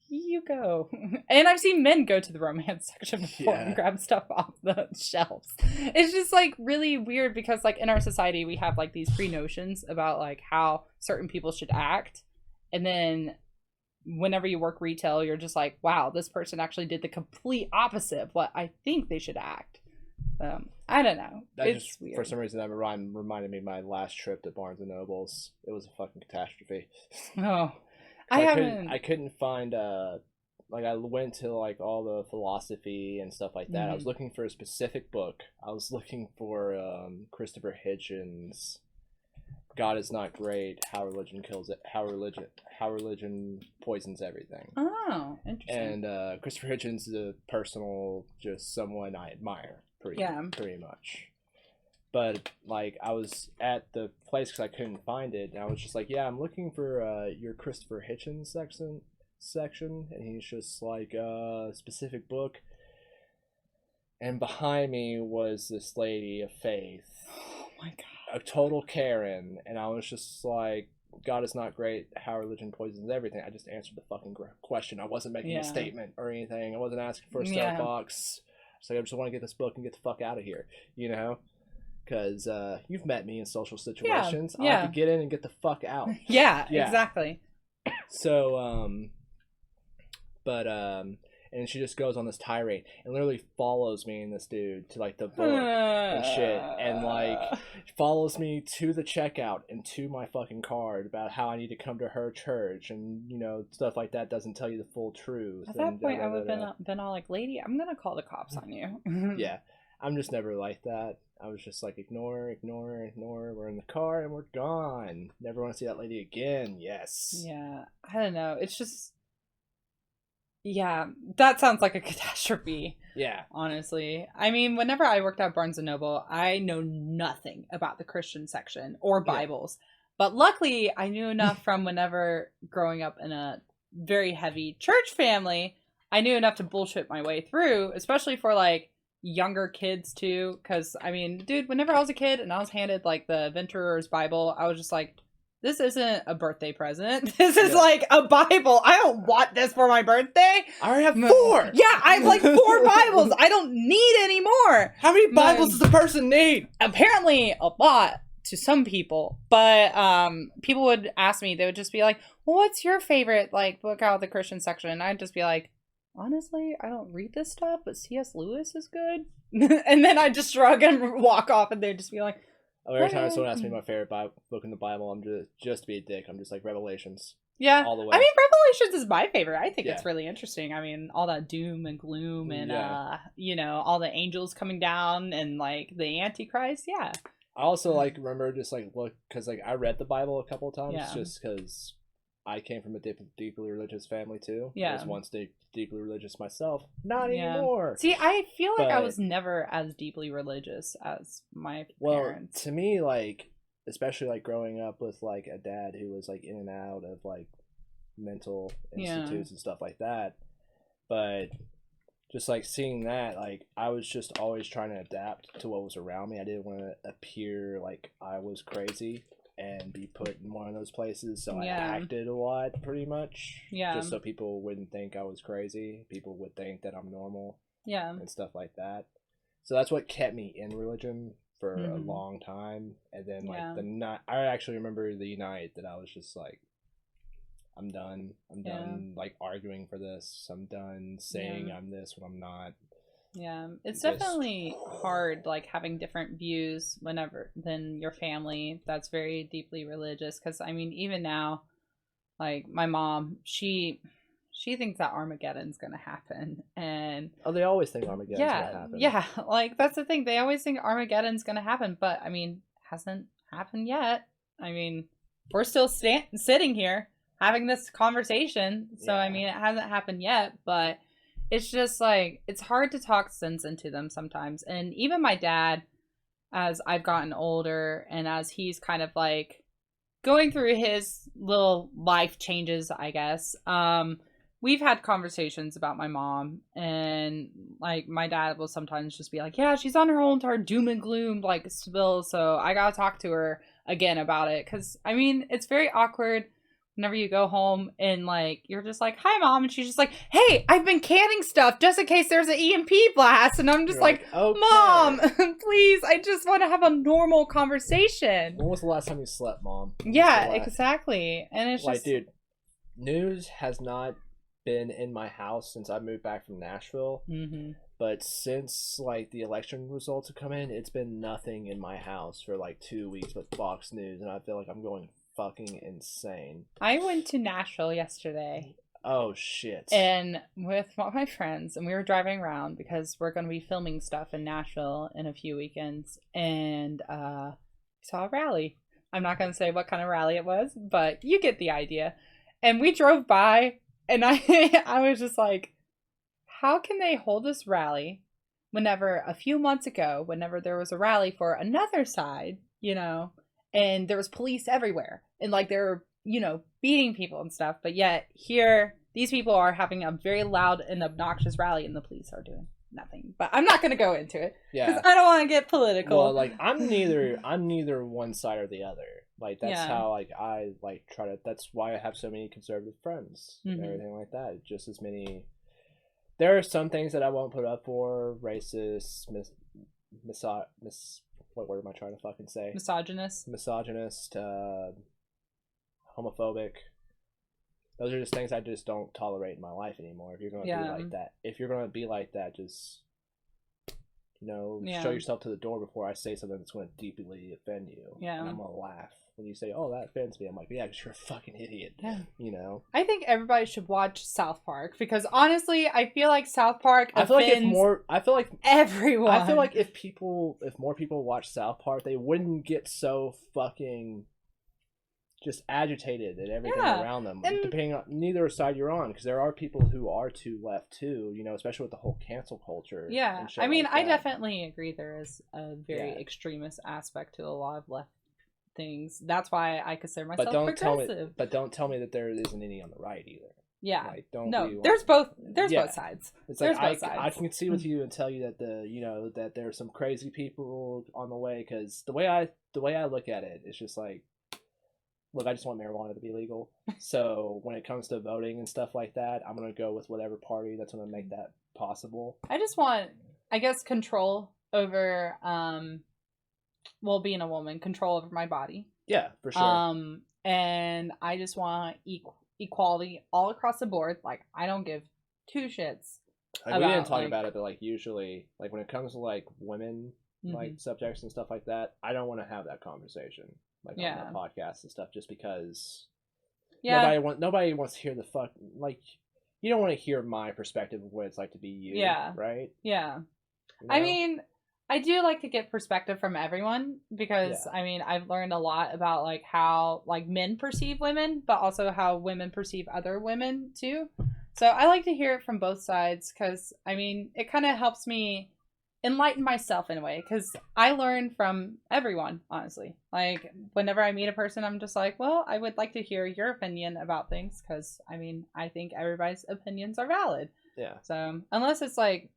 you go. And I've seen men go to the romance section before and grab stuff off the shelves. It's just like really weird because like in our society we have like these pre-notions about like how certain people should act, and then whenever you work retail you're just like, wow, this person actually did the complete opposite of what I think they should act. I don't know. It's just, weird. for some reason, that reminded me of my last trip to Barnes and Nobles. It was a fucking catastrophe. Oh, I couldn't find like I went to like all the philosophy and stuff like that. I was looking for a specific book. I was looking for Christopher Hitchens' God is Not Great, How Religion Kills It, How Religion Poisons Everything. Oh, interesting. And Christopher Hitchens is a personal, just someone I admire pretty much. But like I was at the place because I couldn't find it, and I was just like, yeah, I'm looking for your Christopher Hitchens section, and he's just like specific book. And behind me was this lady of faith. Oh my god. A total Karen, and I was just like, God is not great, how religion poisons everything. I just answered the fucking question. I wasn't making a statement or anything. I wasn't asking for a Starbucks. So I just want to get this book and get the fuck out of here, you know? Because you've met me in social situations. I like to get in and get the fuck out. Yeah, exactly. So, and she just goes on this tirade and literally follows me and this dude to like the book and shit, and like follows me to the checkout and to my fucking card about how I need to come to her church, and you know, stuff like that doesn't tell you the full truth. At that point, I would have been all like, lady, I'm gonna call the cops on you. Yeah, I'm just never like that. I was just like, ignore. We're in the car and we're gone. Never want to see that lady again. Yes. Yeah, I don't know. It's just, yeah, that sounds like a catastrophe. Yeah. Honestly. I mean, whenever I worked at Barnes & Noble, I know nothing about the Christian section or Bibles. Yeah. But luckily, I knew enough from whenever growing up in a very heavy church family, I knew enough to bullshit my way through, especially for like younger kids too. Because, I mean, dude, whenever I was a kid and I was handed like the Venturer's Bible, I was just like, this isn't a birthday present. This is like a Bible. I don't want this for my birthday. I already have 4. Yeah, I have like 4 Bibles. I don't need any more. How many Bibles does a person need? Apparently a lot to some people. But people would ask me, they would just be like, well, what's your favorite like book out of the Christian section? And I'd just be like, honestly, I don't read this stuff, but C.S. Lewis is good. And then I'd just shrug and walk off, and they'd just be like, every time someone asks me my favorite book in the Bible, I'm just to be a dick. I'm just like, Revelations. Yeah. All the way. I mean, Revelations is my favorite. I think it's really interesting. I mean, all that doom and gloom and, you know, all the angels coming down and, like, the Antichrist. Yeah. I also, like, remember just, like, look, because, like, I read the Bible a couple of times just because I came from a deeply religious family, too. Yeah. I was once deeply religious myself. Not anymore. See, I feel like I was never as deeply religious as my parents. Well, to me, like, especially, like, growing up with, like, a dad who was, like, in and out of, like, mental institutes and stuff like that. But just, like, seeing that, like, I was just always trying to adapt to what was around me. I didn't want to appear like I was crazy and be put in one of those places, so I acted a lot, pretty much. Yeah. Just so people wouldn't think I was crazy. People would think that I'm normal. Yeah. And stuff like that. So that's what kept me in religion for a long time. And then, like, I actually remember the night that I was just like, I'm done. I'm done like arguing for this. I'm done saying I'm this when I'm not. Yeah, it's definitely hard, like, having different views than your family that's very deeply religious. Because, I mean, even now, like, my mom, she thinks that Armageddon's gonna happen. And they always think Armageddon's gonna happen. Yeah, like, that's the thing. They always think Armageddon's gonna happen. But, I mean, hasn't happened yet. I mean, we're still sitting here having this conversation. So, I mean, it hasn't happened yet, but... It's just like, it's hard to talk sense into them sometimes. And even my dad, as I've gotten older and as he's kind of like going through his little life changes, I guess, we've had conversations about my mom. And like, my dad will sometimes just be like, yeah, she's on her whole entire doom and gloom like spill. So I gotta talk to her again about it. Because, I mean, it's very awkward whenever you go home and like you're just like, hi mom, and she's just like, hey, I've been canning stuff just in case there's an EMP blast, and I'm just like, okay. Mom, please, I just want to have a normal conversation. When was the last time you slept, Mom? Yeah, exactly. And it's like, just dude, news has not been in my house since I moved back from Nashville. But since like the election results have come in, it's been nothing in my house for like 2 weeks but Fox News, and I feel like I'm going fucking insane. I went to Nashville yesterday. Oh shit. And with my friends, and we were driving around because we're going to be filming stuff in Nashville in a few weekends, and saw a rally. I'm not going to say what kind of rally it was, but you get the idea. And we drove by, and I was just like, how can they hold this rally whenever a few months ago, whenever there was a rally for another side, you know, and there was police everywhere, and like they were, you know, beating people and stuff. But yet here, these people are having a very loud and obnoxious rally, and the police are doing nothing. But I'm not going to go into it because I don't want to get political. Well, like I'm neither one side or the other. Like that's how like I like try to. That's why I have so many conservative friends and everything like that. Just as many. There are some things that I won't put up for. Racist, what word am I trying to fucking say? Misogynist, homophobic. Those are just things I just don't tolerate in my life anymore. If you're going to be like that, just, you know, show yourself to the door before I say something that's going to deeply offend you. Yeah. And I'm going to laugh when you say, oh, that offends me. I'm like, yeah, because you're a fucking idiot. Yeah. You know? I think everybody should watch South Park because honestly, I feel like South Park everyone. I feel like if more people watch South Park, they wouldn't get so fucking just agitated at everything around them, depending on neither side you're on, because there are people who are too left too, you know, especially with the whole cancel culture. Yeah, I mean, I definitely agree there is a very extremist aspect to a lot of left things. That's why I consider myself progressive. But don't tell me that there isn't any on the right either. Yeah, like, there's both sides. It's like I can see with you and tell you that that there's some crazy people on the way, because the way I look at it, it's just like, look, I just want marijuana to be legal. So when it comes to voting and stuff like that, I'm going to go with whatever party that's going to make that possible. I just want, I guess, control over, being a woman, control over my body. Yeah, for sure. And I just want equality all across the board. Like, I don't give two shits. Like, we didn't talk about it, but like usually, like when it comes to like women, like subjects and stuff like that, I don't want to have that conversation. Like on the podcast and stuff, just because nobody wants to hear the you don't want to hear my perspective of what it's like to be you, right? Yeah. You know? I mean, I do like to get perspective from everyone because I mean, I've learned a lot about like how like men perceive women, but also how women perceive other women too. So I like to hear it from both sides because I mean, it kind of helps me enlighten myself in a way, because I learn from everyone, honestly. Like whenever I meet a person, I'm just like, well, I would like to hear your opinion about things, because I mean, I think everybody's opinions are valid. Yeah. So unless it's like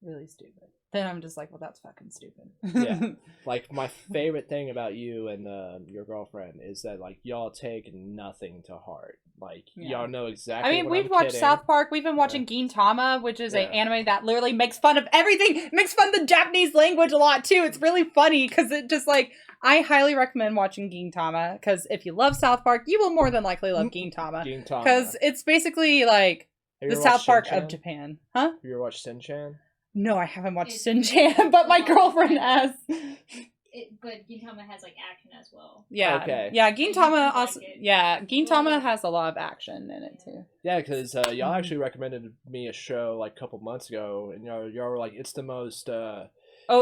really stupid. Then I'm just like, well, that's fucking stupid. Yeah. Like, my favorite thing about you and your girlfriend is that, like, y'all take nothing to heart. Like, y'all know exactly. I mean, we've watched South Park. We've been watching Gintama, which is an anime that literally makes fun of everything. Makes fun of the Japanese language a lot, too. It's really funny because it just, like, I highly recommend watching Gintama because if you love South Park, you will more than likely love Gintama. Because it's basically, like, the South Park of Japan. Huh? Have you ever watched Shin-Chan? No, I haven't watched Shin-Chan, but my girlfriend has. But Gintama has like action as well. Yeah. Okay. Yeah, Gintama also. Yeah, Gintama has a lot of action in it too. Yeah, because y'all actually recommended me a show like a couple months ago, and y'all were like, "It's the most." Oh,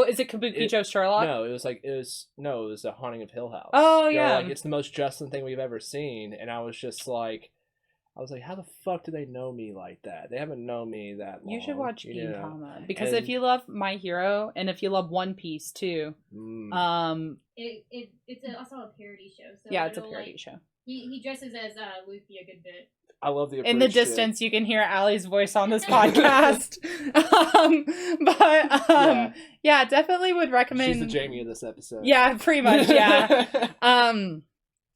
is it Kabukicho Sherlock? No, it was The Haunting of Hill House. Oh Y'all yeah. were like, it's the most Justin thing we've ever seen, and I was just like. I was like, how the fuck do they know me like that? They haven't known me that long. You should watch Gintama. Because if you love My Hero, and if you love One Piece, too. It's also a parody show. So yeah, it's a parody show. He dresses as Luffy a good bit. I love the in the distance, shit. You can hear Allie's voice on this podcast. Yeah, definitely would recommend... She's the Jamie of this episode. Yeah, pretty much, yeah.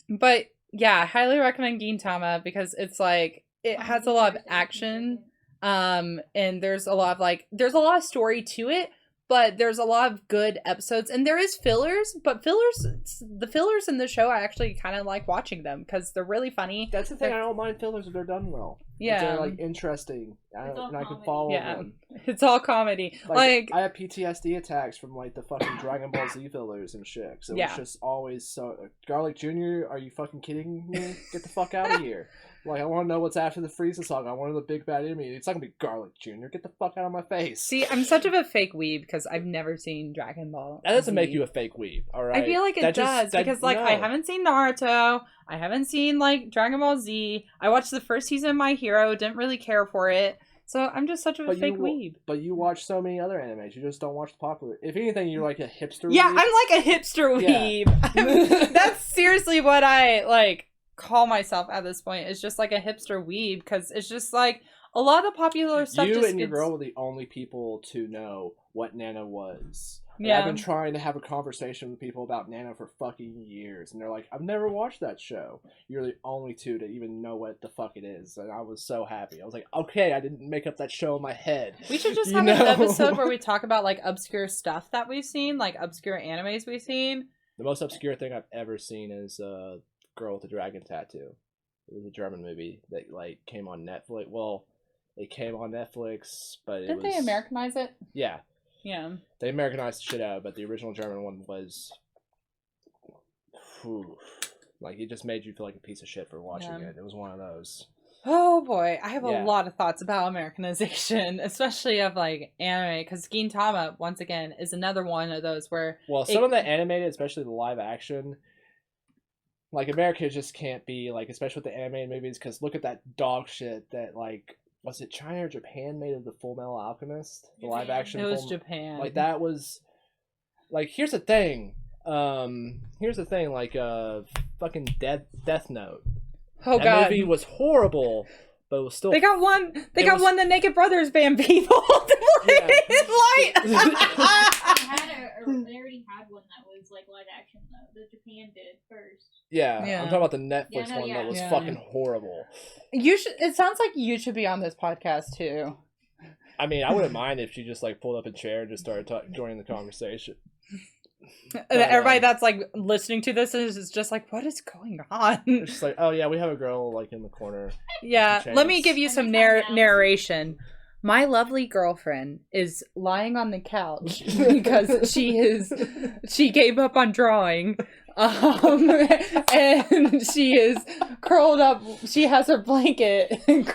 But... yeah, I highly recommend Gintama because it's like it has a lot of action, and there's a lot of story to it, but there's a lot of good episodes, and there is fillers, but the fillers in the show I actually kind of like watching them because they're really funny. That's the thing, I don't mind fillers if they're done well. Yeah, they're like interesting, and I can follow them. It's all comedy. Like I have PTSD attacks from like the fucking Dragon Ball Z fillers and shit. So it's just always so. Garlic Jr., are you fucking kidding me? Get the fuck out of here! Like, I want to know what's after the Frieza song. I want the big bad enemy. It's not gonna be Garlic Jr. Get the fuck out of my face. See, I'm such of a fake weeb because I've never seen Dragon Ball. That doesn't make you a fake weeb, alright? I feel like it does because, like, I haven't seen Naruto. I haven't seen, like, Dragon Ball Z. I watched the first season of My Hero. Didn't really care for it. So I'm just such of a fake weeb. But you watch so many other animes. You just don't watch the popular. If anything, you're like a hipster weeb. Yeah, I'm like a hipster weeb. Yeah. That's seriously what I, like... call myself at this point. It's just like a hipster weeb because it's just like a lot of popular stuff. You and your girl were the only people to know what Nana was. Yeah, I've been trying to have a conversation with people about Nana for fucking years, and they're like, "I've never watched that show." You're the only two to even know what the fuck it is, and I was so happy. I was like, "Okay, I didn't make up that show in my head." We should just have an episode where we talk about like obscure stuff that we've seen, like obscure animes we've seen. The most obscure thing I've ever seen is Girl with the Dragon Tattoo. It was a German movie that like came on Netflix. Well, it came on Netflix, but Didn't they Americanize it? Yeah. Yeah. They Americanized the shit out, but the original German one was like it just made you feel like a piece of shit for watching it. It was one of those. Oh boy, I have a lot of thoughts about Americanization, especially of like anime, because Gintama, once again, is another one of those where some of the animated, especially the live action, like, America just can't be, like, especially with the animated movies, because look at that dog shit that, like, was it China or Japan made of the Full Metal Alchemist? The live action. It was Japan. Like, that was, like, here's the thing, like, fucking Death Note. Oh, that God. movie was horrible, but it was still... They got one the Naked Brothers band people to play They already had one that was like live action though. The Japan did first. Yeah, I'm talking about the Netflix one that was fucking horrible. It sounds like you should be on this podcast too. I mean, I wouldn't mind if she just like pulled up a chair and just started joining the conversation. Everybody that's like listening to this is just like, what is going on? It's just like, oh yeah, we have a girl like in the corner. Yeah, let me give you some narration. My lovely girlfriend is lying on the couch because she gave up on drawing. And she is curled up. She has her blanket and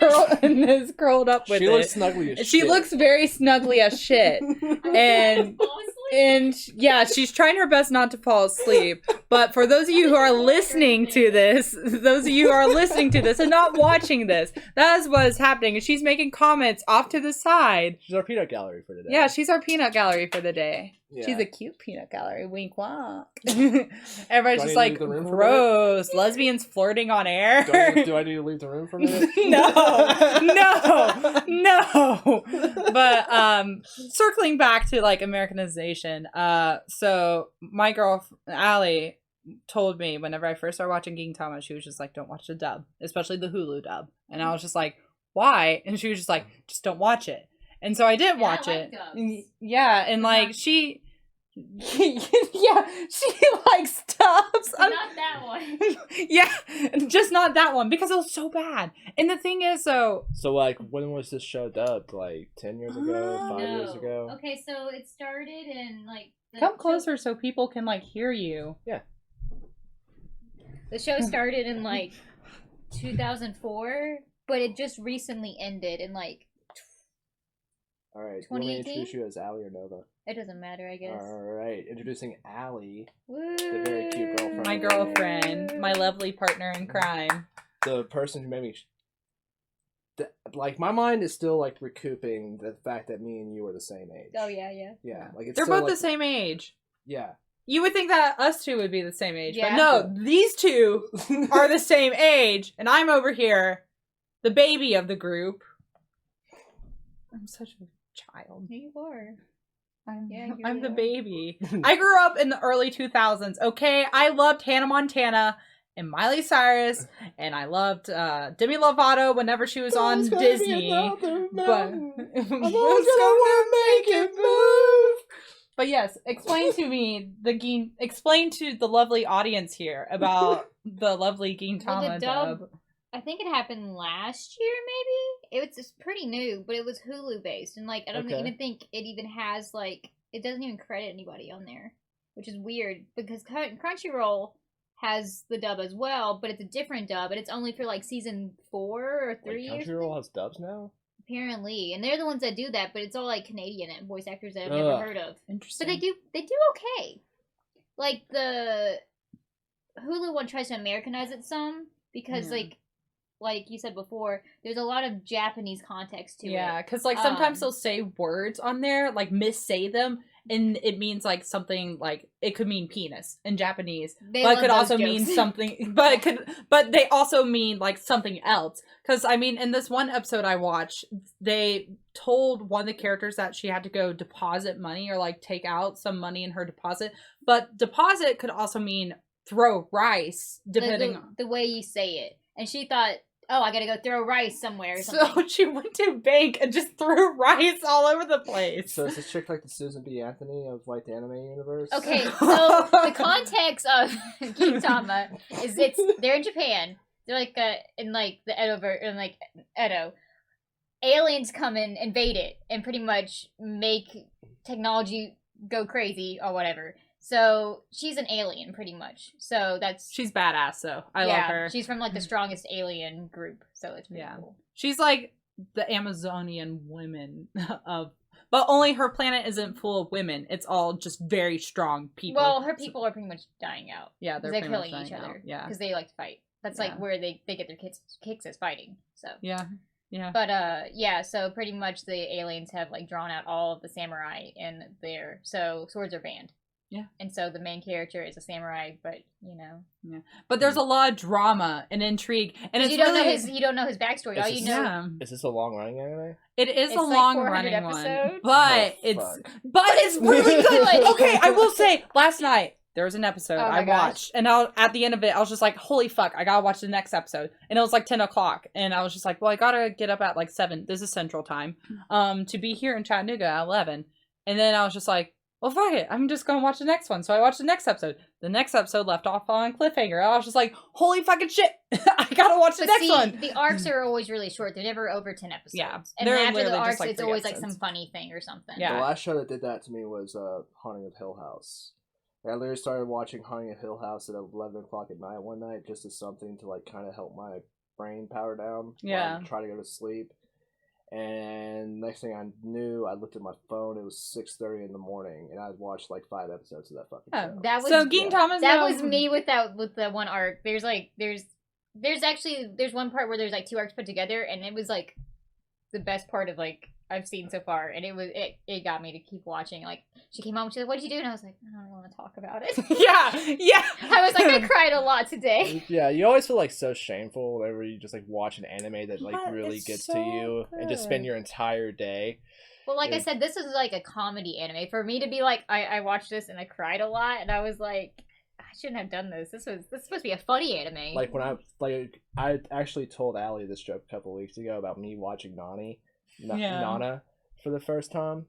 is curled up with it. She looks snuggly as shit. She looks very snuggly as shit. And yeah, she's trying her best not to fall asleep. But for those of you who are listening to this, and not watching this, that is what is happening. And she's making comments off to the side. She's our peanut gallery for today. Yeah, she's our peanut gallery for the day. Yeah. She's a cute peanut gallery. Wink, wonk. Everybody's just Do I need to like, leave the room for a gross. Lesbians flirting on air. Do I need to leave the room for a minute? No. But circling back to like Americanization, so my girl Allie told me whenever I first started watching Gintama, she was just like, don't watch the dub, especially the Hulu dub. And I was just like, why? And she was just like, just don't watch it. And so I did watch it. Dubs. Yeah, and like she she likes dubs. Not that one. Yeah, just not that one because it was so bad. And the thing is, So like, when was this show dubbed? Like 10 years ago, 5 years ago? Okay, so it started in like. come closer so people can like hear you. Yeah. The show started in like 2004, but it just recently ended in like. All right. You want me to 2018? introduce you as Allie or Nova? It doesn't matter, I guess. All right. Introducing Allie, Woo! the very cute girlfriend. My girlfriend, my lovely partner in crime. The person who made me. Like, my mind is still like recouping the fact that me and you are the same age. Oh yeah. Yeah. Like it's They're still, both like, the same age. Yeah. You would think that us two would be the same age, Yeah. but no, these two are the same age, and I'm over here, the baby of the group. I'm such a child. You are. I'm you the are. baby. I grew up in the early 2000s. Okay, I loved Hannah Montana and Miley Cyrus, and I loved Demi Lovato whenever she was on Disney. But But yes, explain to me explain to the lovely audience here about the lovely Gintama Well, the dub- dub. I think it happened last year, maybe. It was just pretty new, but it was Hulu based, and like I don't Okay. even think it even has like it doesn't even credit anybody on there, which is weird because Crunchyroll has the dub as well, but it's a different dub, and it's only for like season 4 or 3 Like, or Crunchyroll something. has dubs now? Apparently, and they're the ones that do that, but it's all like Canadian and voice actors that I've Ugh. never heard of. Interesting. But they do okay. Like the Hulu one tries to Americanize it some because Yeah. like you said before, there's a lot of Japanese context to Yeah, it. because like sometimes Um, they'll say words on there, like missay them, and it means like something like it could mean penis in Japanese, They but it love could those also mean jokes. something. But they also mean like something else. Because I mean, in this one episode I watched, they told one of the characters that she had to go deposit money or like take out some money in her deposit, but deposit could also mean throw rice, depending on. the way you say it. And she thought, oh, I gotta go throw rice somewhere or something. So she went to a bank and just threw rice all over the place. So is this chick like the Susan B. Anthony of like the anime universe? Okay, so the context of Gintama is they're in Japan. They're like in like the Edo. Aliens come and invade it and pretty much make technology go crazy or whatever. So she's an alien pretty much. So that's She's badass though. I love her. She's from like the strongest alien group. So it's pretty cool. She's like the Amazonian women of, but only her planet isn't full of women. It's all just very strong people. Well, her people are pretty much dying out. Yeah, they're They're pretty much killing each dying other. out. Yeah. Because they like to fight. That's Yeah. like where they get their kicks is fighting. So Yeah. Yeah. But yeah, so pretty much the aliens have like drawn out all of the samurai in there, so swords are banned. Yeah. And so the main character is a samurai, but you know, But there's a lot of drama and intrigue, and it's you don't really, know you don't know his backstory. All you know, Yeah. Is this a long running anime? It is It's a like long 400 running one, episodes. but Oh, it's really good. good. Okay, I will say, last night there was an episode Oh my I watched, and at the end of it, I was just like, "Holy fuck! I gotta watch the next episode." And it was like 10 o'clock, and I was just like, "Well, I gotta get up at like 7. This is Central Time, to be here in Chattanooga at 11." And then I was just like, "Well, fuck it! I'm just gonna watch the next one." So I watched the next episode. The next episode left off on cliffhanger. I was just like, "Holy fucking shit! I gotta watch the but next see, one." the arcs are always really short. They're never over 10 episodes. Yeah, and they're then after the literally just, arcs, like, it's 3 always like episodes. some funny thing or something. Yeah. The last show that did that to me was Haunting of Hill House. I literally started watching Haunting of Hill House at 11 o'clock at night one night just as something to like kind of help my brain power down. Yeah. While I try to go to sleep. And next thing I knew, I looked at my phone. It was 6:30 in the morning, and I watched like 5 episodes of that fucking Oh, show. That was So Gintama's that now- was me with the one arc. There's one part where there's like 2 arcs put together, and it was like the best part of like I've seen so far, and it got me to keep watching. Like, she came home, she's like, "What'd you do?" And I was like, "I don't want to talk about it." Yeah. I was like, I cried a lot today. Yeah, you always feel like so shameful whenever you just like watch an anime that like But really it's gets so to you and just spend good. your entire day. Well, like I said, this is like a comedy anime. For me to be like, I watched this and I cried a lot, and I was like, I shouldn't have done this. This was supposed to be a funny anime. Like when I actually told Allie this joke a couple weeks ago about me watching Nana for the first time,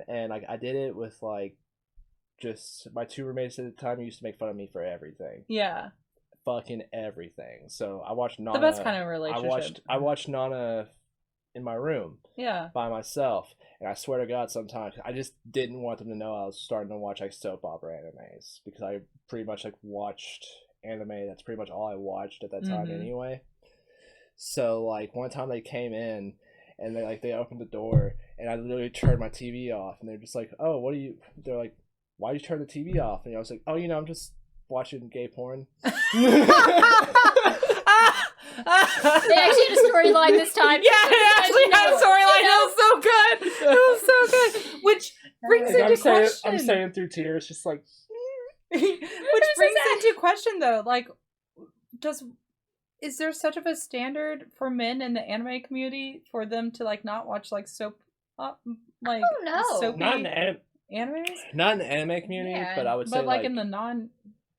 and like I did it with like just my two roommates at the time who used to make fun of me for everything. Yeah. Fucking everything. So I watched Nana. The best kind of relationship. I watched Nana in my room. Yeah. By myself, and I swear to God, sometimes I just didn't want them to know I was starting to watch like soap opera animes because I pretty much like watched anime. That's pretty much all I watched at that time anyway. So like one time they came in and they opened the door and I literally turned my TV off and they're just like, "Oh, what are you?" They're like, "Why did you turn the TV off?" And I was like, "Oh, I'm just watching gay porn." They actually had a storyline this time. Yeah, they actually had a storyline. It was so good. It was so good. Which brings Like, into question. I'm saying through tears, just like. Which brings into question though, like, is there such of a standard for men in the anime community for them to like not watch like soap, like I don't know. soapy Not in the animes? Not in the anime community, but I would say like in the non.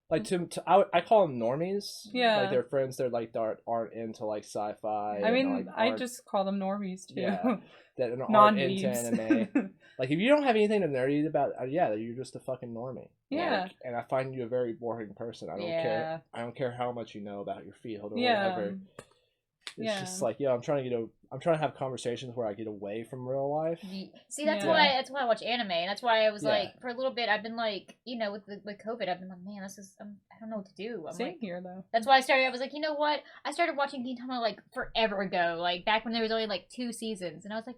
Like I call them normies. Yeah. Like they're friends that like aren't into like sci-fi. I mean, and, like, I just call them normies too. Yeah, that aren't into Non-weebs. anime. Like if you don't have anything to nerdy about, you're just a fucking normie. Yeah. Like, and I find you a very boring person. I don't care. I don't care how much you know about your field or whatever. It's just like, I'm trying to have conversations where I get away from real life. See, that's why I watch anime, and that's why I was like, for a little bit, I've been like, with COVID, I've been like, man, this is, I don't know what to do. I'm Same like, here though. That's why I was like, you know what? I started watching Gintama like forever ago, like back when there was only like 2 seasons, and I was like,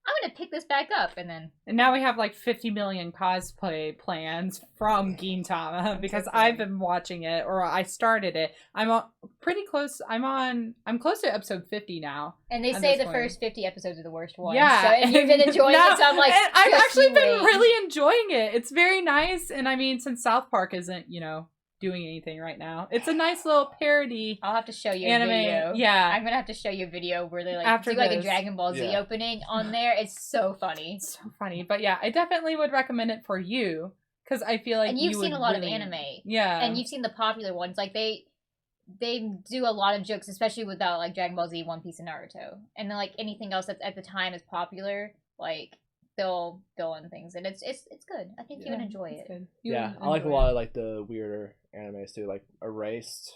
I'm gonna pick this back up, and now we have like 50 million cosplay plans from Gintama because I've been watching it, or I started it. I'm pretty close. I'm close to episode 50 now. And they say the first 50 episodes are the worst ones. Yeah, so, and you've been enjoying it. So I'm like, I've actually been really enjoying it. It's very nice, and I mean, since South Park isn't, doing anything right now, it's a nice little parody. I'll have to show you anime. A video. Yeah, I'm gonna have to show you a video where they After do like this. a Dragon Ball Z opening on there. It's so funny. It's so funny, but yeah, I definitely would recommend it for you because I feel like and you've seen a lot really... of anime, yeah, and you've seen the popular ones. Like they do a lot of jokes, especially without like Dragon Ball Z, One Piece, and Naruto, and then like anything else that's at the time is popular, like they'll go on things, and it's good. I think you would enjoy it. I like a lot of like the weirder animes too, like Erased.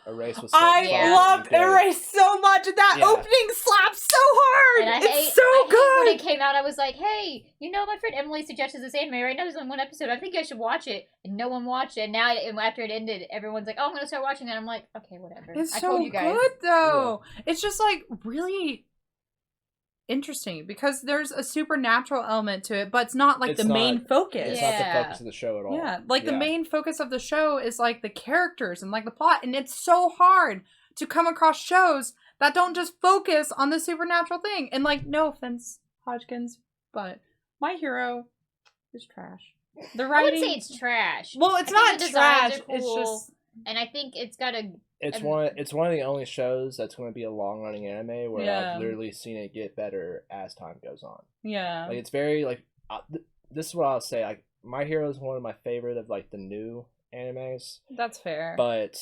Erased was. I loved Erased so much. That opening slaps so hard. And it's so good. When it came out, I was like, "Hey, my friend Emily suggested this anime right now. There's only 1 episode. I think I should watch it." And no one watched it. And now, after it ended, everyone's like, "Oh, I'm gonna start watching it." I'm like, "Okay, whatever." It's I so told you guys. good though. Yeah. It's just like really interesting because there's a supernatural element to it, but it's not like main focus. It's not the focus of the show at all. Yeah, like the main focus of the show is like the characters and like the plot, and it's so hard to come across shows that don't just focus on the supernatural thing. And like, no offense, Hodgkins, but My Hero is trash. The writing, I wouldn't say it's trash. Well, it's not trash. Cool, it's just, and I think it's got a. It's one of the only shows that's going to be a long running anime where I've literally seen it get better as time goes on. Yeah, like it's very like this is what I'll say. Like My Hero is one of my favorite of like the new animes. That's fair, but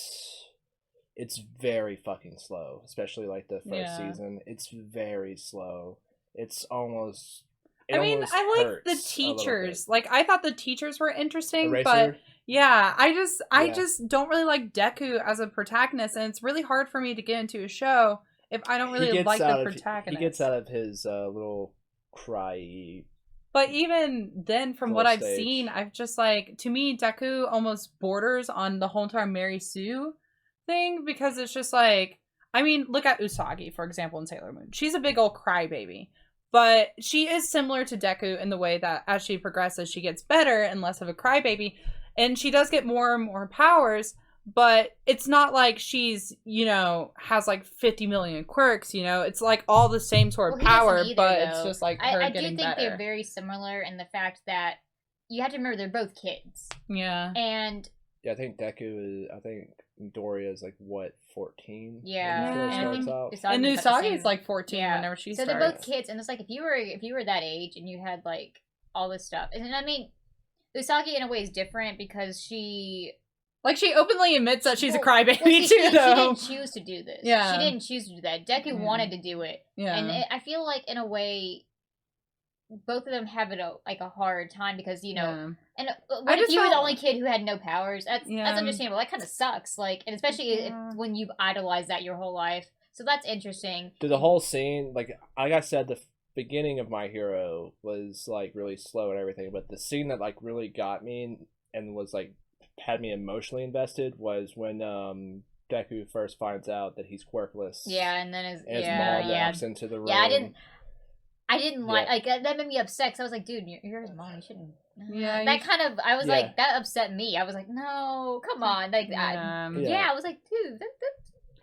it's very fucking slow, especially like the first season. It's very slow. It's almost. I mean, I like the teachers. Like, I thought the teachers were interesting, Eraser? but yeah, I just don't really like Deku as a protagonist, and it's really hard for me to get into a show if I don't really like the protagonist. He gets out of his little cry. But even then, from what I've seen, I've just like, to me, Deku almost borders on the whole entire Mary Sue thing, because it's just like, I mean, look at Usagi, for example, in Sailor Moon. She's a big old crybaby. But she is similar to Deku in the way that as she progresses, she gets better and less of a crybaby. And she does get more and more powers. but it's not like she's, you know, has like 50 million quirks, you know? It's like all the same sort of Well, he doesn't power, either, but though. it's just like her I do getting think better. they're very similar in the fact that you have to remember they're both kids. Yeah. And Yeah, I think Doria's like what, 14? yeah, When the show and I think starts And out? Usagi's about the Usagi's same. like 14 Yeah. whenever she So starts. they're both kids, and it's like if you were that age and you had like all this stuff, and I mean, Usagi in a way is different because she Like, she openly admits that she's a well, crybaby, well, see, too, she though. didn't choose to do this. Yeah. She didn't choose to do that. Deku Yeah. wanted to do it, Yeah. and I feel like in a way, both of them have a hard time because you know. Yeah. And I what if just you were the felt- only kid who had no powers? That's Yeah. understandable. That kind of sucks. Like, and especially Yeah. when you've idolized that your whole life. So that's interesting. Dude, the whole scene, like I said, the beginning of My Hero was like really slow and everything, but the scene that like really got me and was like had me emotionally invested was when Deku first finds out that he's quirkless. Yeah, and then his And his yeah, mom yeah. walks into the room. Yeah, I didn't like Yeah. like that made me upset because I was like, dude, you're his mom. You shouldn't. Yeah, that kind of I was Yeah. like that upset me. I was like, no, come on, like Yeah. yeah. I was like, dude, that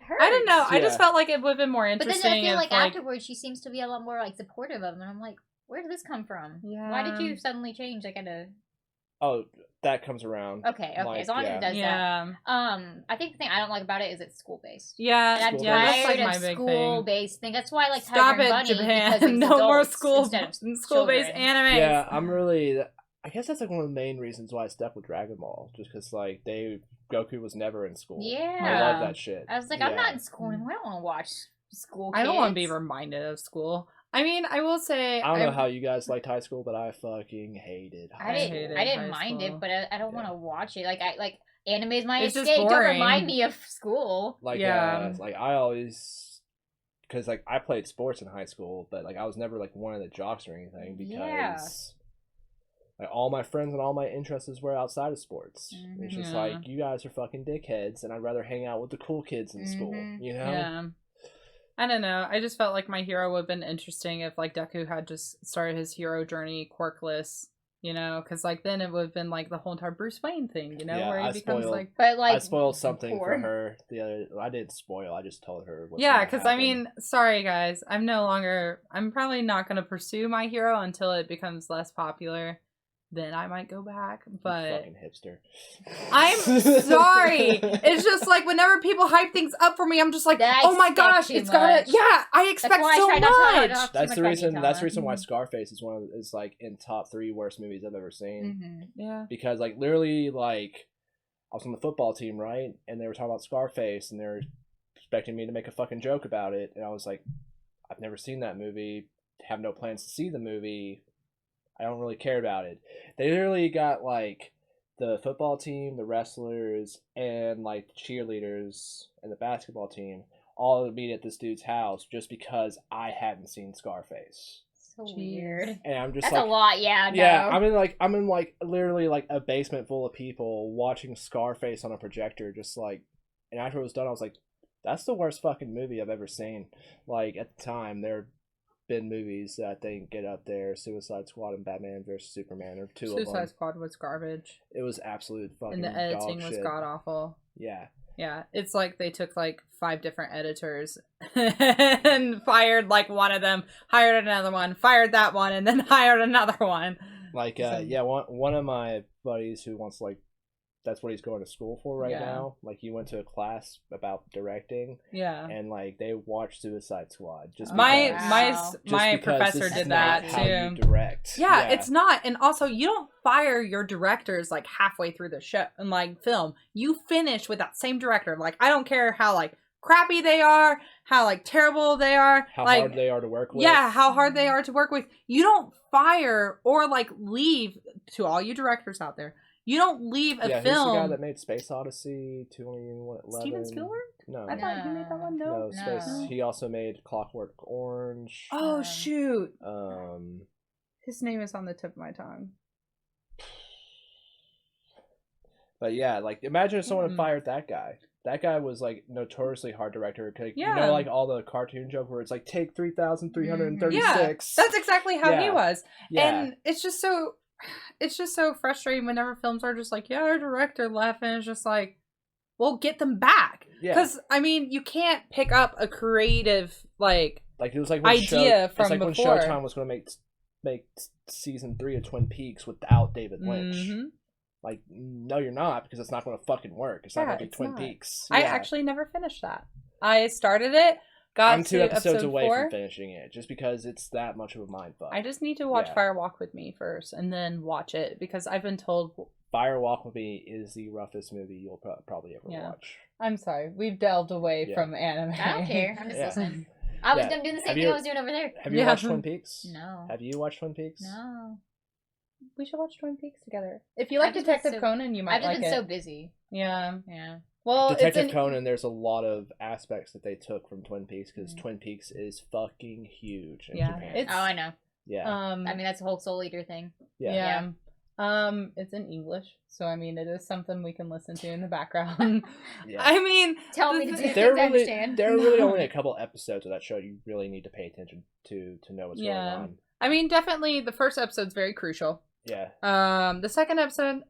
hurts. I don't know. I just Yeah. felt like it would have been more But interesting. then I feel if, like afterwards she seems to be a lot more like supportive of him, and I'm like, where did this come from? Yeah. Why did you suddenly change? Like at a Oh, that comes around. okay, Like, as long as it does that. Yeah. I think the thing I don't like about it is it's school based. Yeah. And I'm School-based. Yeah, that's tired like my of big school thing. based thing. That's why I like Stop Tiger and it, Bunny Japan. because it's No more adults school instead of school-based children. anime. Yeah, I'm really. I guess that's like one of the main reasons why I stuck with Dragon Ball, just because like Goku was never in school. Yeah. I love that shit. I was like, I'm not in school anymore. I don't want to watch school. I don't want to be kids. reminded of school. I mean, I will say, I don't know how you guys liked high school, but I fucking hated I high didn't. school. I didn't high mind school. it, but I don't want to watch it. Like anime is my It's just escape. Don't boring. remind me of school. Like, Yeah. like I always, because like I played sports in high school, but like I was never like one of the jocks or anything because Yeah. like all my friends and all my interests were outside of sports. It's just Yeah. like you guys are fucking dickheads, and I'd rather hang out with the cool kids in school. Mhm. You know? Yeah. I don't know. I just felt like My Hero would have been interesting if like Deku had just started his hero journey quirkless, you know, because like then it would have been like the whole entire Bruce Wayne thing, you know, Yeah, where he I becomes spoiled- like. But like I spoiled something poor. for her the other. I didn't spoil. I just told her. What's Yeah, gonna because I happen. mean, sorry guys, I'm probably not going to pursue My Hero until it becomes less popular. Then I might go back, You but fucking hipster. I'm sorry. It's just like whenever people hype things up for me, I'm just like, I oh my expect gosh, too it's gotta. much. Yeah, I expect why I so try not to much. hype it up. That's Too the much reason. Gitama. That's the reason why Mhm. Scarface is like in top 3 worst movies I've ever seen. Mhm. Yeah. Because like literally like I was on the football team, right, and they were talking about Scarface, and they were expecting me to make a fucking joke about it, and I was like, I've never seen that movie, have no plans to see the movie, I don't really care about it. They literally got like the football team, the wrestlers, and like the cheerleaders and the basketball team all meet at this dude's house just because I hadn't seen Scarface. So Jeez. weird. And I'm just That's like, a lot. Yeah. No. yeah, I'm in like literally like a basement full of people watching Scarface on a projector, just like, and after it was done, I was like, that's the worst fucking movie I've ever seen. Like at the time, there have been movies that I think get up there, Suicide Squad and Batman vs Superman, or two of Suicide them. Squad was garbage, It was absolute fucking and the editing dog was shit. god awful. Yeah, Yeah, it's like they took like 5 different editors and fired like one of them, hired another one, fired that one, and then hired another one. like So- yeah, one of my buddies who wants like. That's what he's going to school for right Yeah. now. Like he went to a class about directing, Yeah. and like they watched Suicide Squad just My because, my Wow. just my because professor this is did not that how you too. direct. Yeah, it's not. And also, you don't fire your directors like halfway through the show and like film. You finish with that same director. Like, I don't care how like crappy they are, how like terrible they are, how like hard they are to work with. yeah, how hard they are to work with. You don't fire or like leave, to all you directors out there. You don't leave a yeah, who's the guy film. that made Space Odyssey 2011? Steven Spielberg? No, I thought he made that one. no, No. Space. No. He also made Clockwork Orange. Oh shoot! Um, His name is on the tip of my tongue. but yeah, like imagine if someone Mm. had fired that guy. That guy was like notoriously hard director. You Yeah. know, like all the cartoon joke where it's like take 3,336. Yeah, that's exactly how he Yeah. was. Yeah. And it's just so frustrating whenever films are just like, yeah, our director left, and it's just like, well, get them back. Yeah. Because, I mean, you can't pick up a creative, like it was like when idea from when before. Showtime was going to make season 3 of Twin Peaks without David Lynch. Mm-hmm. Like, no, you're not, because it's not going to fucking work. It's not going to be Twin Peaks. I actually never finished that. I started it, got I'm 2 to episodes episode away 4. from finishing it, just because it's that much of a mindfuck. I just need to watch Yeah. Fire Walk with Me first, and then watch it, because I've been told... Fire Walk with Me is the roughest movie you'll probably ever watch. I'm sorry, we've delved away from anime. I don't care. I'm just Yeah. listening. I was Yeah. doing the Have same thing you- I was doing over there. Have you Yeah. watched Twin Peaks? No. Have you watched Twin Peaks? No. We should watch Twin Peaks together. If you like I've just been Detective so- Conan, you might I've just like been it. so busy. Yeah. Yeah. Well, Detective it's Conan, there's a lot of aspects that they took from Twin Peaks, because Mm. Twin Peaks is fucking huge in Yeah, Japan. it's- Oh, I know. Yeah. I mean, that's the whole Soul Eater thing. Yeah. Yeah. It's in English, so I mean, it is something we can listen to in the background. Yeah. I mean, Tell me to do There things I understand. are really only a couple episodes of that show you really need to pay attention to know what's Yeah. going on. I mean, definitely the first episode's very crucial. Yeah. The second episode,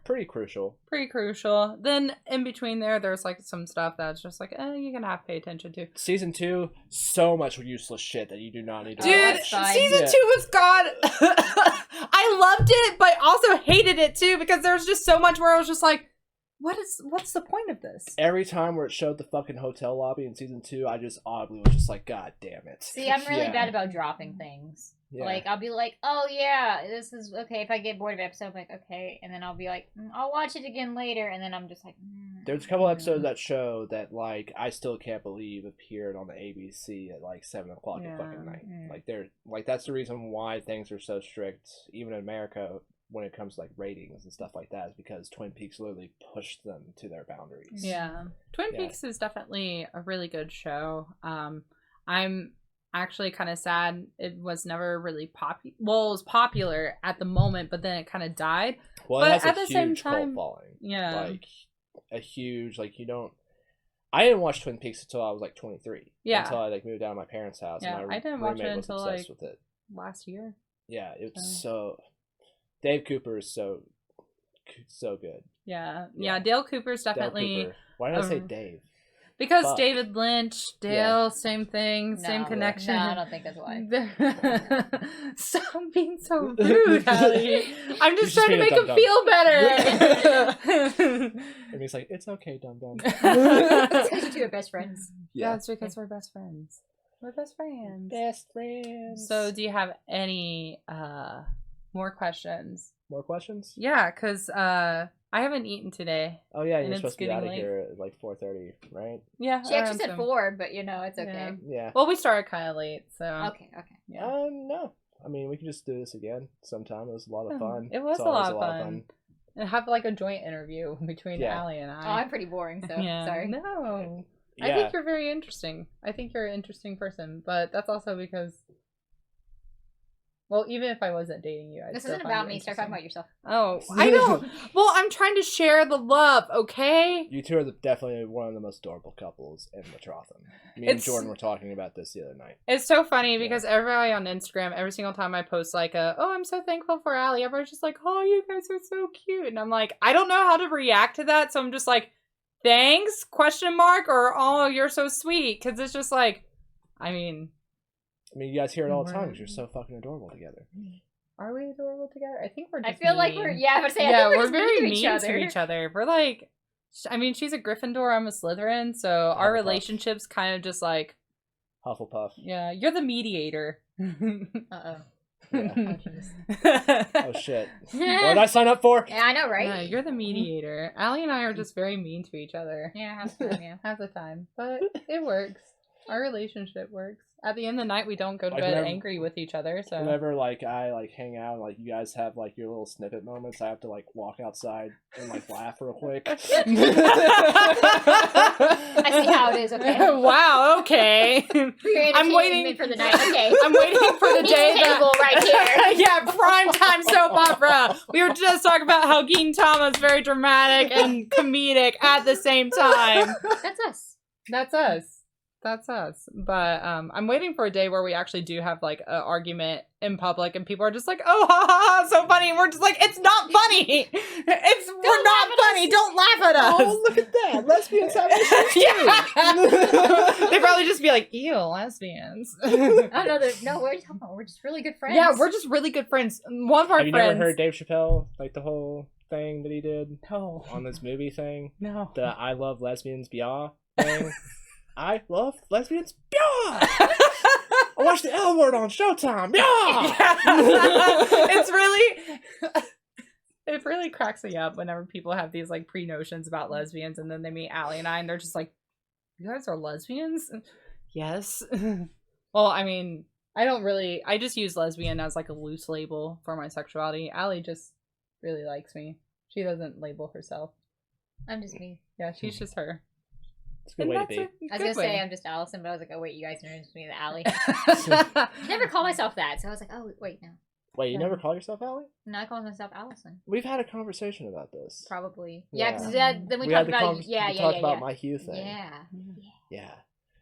Pretty crucial. pretty crucial. Then in between there's like some stuff that's just like, you're gonna have to pay attention to. Season 2, so much useless shit that you do not need to Dude, watch. that's fine. season Yeah. 2 was god. I loved it, but also hated it too, because there was just so much where I was just like, what's the point of this? Every time where it showed the fucking hotel lobby in season 2, I just audibly was just like, God damn it. See, I'm really Yeah. bad about dropping things. Yeah. Like, I'll be like, oh yeah, this is okay. If I get bored of an episode, I'm like, okay. And then I'll be like, I'll watch it again later. And then I'm just like, There's a couple episodes that show that, like, I still can't believe appeared on the ABC at, like, 7 o'clock at fucking night. Like, they're, like, that's the reason why things are so strict, even in America, when it comes to, like, ratings and stuff like that, is because Twin Peaks literally pushed them to their boundaries. Yeah. Twin Yeah. Peaks is definitely a really good show. I'm actually kind of sad it was never really popular. Well, it was popular at the moment, but then it kind of died. Well, But it has at a the same huge time- cult following. Yeah. Like, a huge, like, you don't... I didn't watch Twin Peaks until I was, like, 23. Yeah. Until I, like, moved out of my parents' house. Yeah, and my I didn't watch it roommate was until, obsessed like, with it. Last year. Yeah, it's so... Dave Cooper is so good. Yeah. Yeah. Dale Cooper's Dale definitely... Cooper. Why did I say um, Dave? Because Fuck. David Lynch, Dale, same thing, same No, connection. No, I don't think that's why. Stop being so rude, Allie. I'm just You're trying to make being a him feel better. And he's like, it's okay, dum dum. It's because you two are best friends. Yeah, it's because we're best friends. We're best friends. Best friends. So, do you have any more questions? More questions? Yeah, because I haven't eaten today. Oh yeah, And you're it's supposed to be out getting of late. here at like 4:30, right? Yeah, She actually around said some- 4, but you know, it's okay. Yeah. Yeah. Well, we started kind of late, so Okay. yeah. No. I mean, we can just do this again sometime. It was a lot of fun. It was It's a always lot of fun. And have like a joint interview between Yeah. Allie and Oh, I. I'm pretty boring, so yeah. sorry. No. Yeah. I think you're very interesting. I think you're an interesting person, but that's also because, well, even if I wasn't dating you, I'd This still isn't find about you me. Start talking interesting. about yourself. Oh, I don't. Well, I'm trying to share the love, okay? You two are definitely one of the most adorable couples in Metrotham. Me and It's- Jordan were talking about this the other night. It's so funny because everybody on Instagram, every single time I post like oh, I'm so thankful for Allie, everybody's just like, oh, you guys are so cute. And I'm like, I don't know how to react to that. So I'm just like, thanks, ? Or, oh, you're so sweet. Because it's just like, I mean, you guys hear it all the time because you're so fucking adorable together. are we adorable together? I think we're I just feel like mean. I would say, I Yeah, think we're just very mean mean to each other. We're like, I mean, she's a Gryffindor, I'm a Slytherin, so our Hufflepuff. relationship's kind of just like, Hufflepuff. yeah, you're the mediator. Uh-oh. Yeah. Oh, Oh shit. What did I sign up for? Yeah, I know, right? Yeah, you're the mediator. Allie and I are just very mean to each other Yeah, half the time, yeah. half the time, but it works. Our relationship works. At the end of the night, we don't go to Like bed whenever- angry with each other. So Whenever I hang out, and you guys have your little snippet moments, I have to walk outside and laugh real quick. I see how it is, okay. Wow. Okay. I'm waiting- for the night, okay. I'm waiting for the day that. Table right here. Yeah, prime time soap opera. We were just talking about how Gintama is very dramatic and comedic at the same time. That's us. That's us. That's us. But I'm waiting for a day where we actually do have like an argument in public and people are just like, oh, ha, ha, ha, so funny. And we're just like, it's not funny. We're not funny. Don't laugh at us. Oh, look at that. Lesbians have issues too. Yeah. They'd probably just be like, ew, lesbians. I don't know. No, what are you talking about? We're just really good friends. Yeah, we're just really good friends. One of our Have you friends. never heard Dave Chappelle, like the whole thing that he did No. on this movie thing? No. The I love lesbians, blah thing. I love lesbians, blah. I watched the L Word on Showtime, blah. It's really... It really cracks me up whenever people have these like pre-notions about lesbians and then they meet Allie and I and they're just like, you guys are lesbians? Yes. Well, I mean, I just use lesbian as like a loose label for my sexuality. Allie just really likes me. She doesn't label herself. I'm just me. Yeah, she's just her. It's a good way to be. I was gonna say I'm just Allison, but I was like, oh wait, you guys know me the Allie. I never call myself that, so I was like, oh wait, no. Wait, you never call yourself Allie? No, I call myself Allison. We've had a conversation about this. Probably. Yeah. Yeah, because then we talked about we talked about my Hugh thing. Yeah.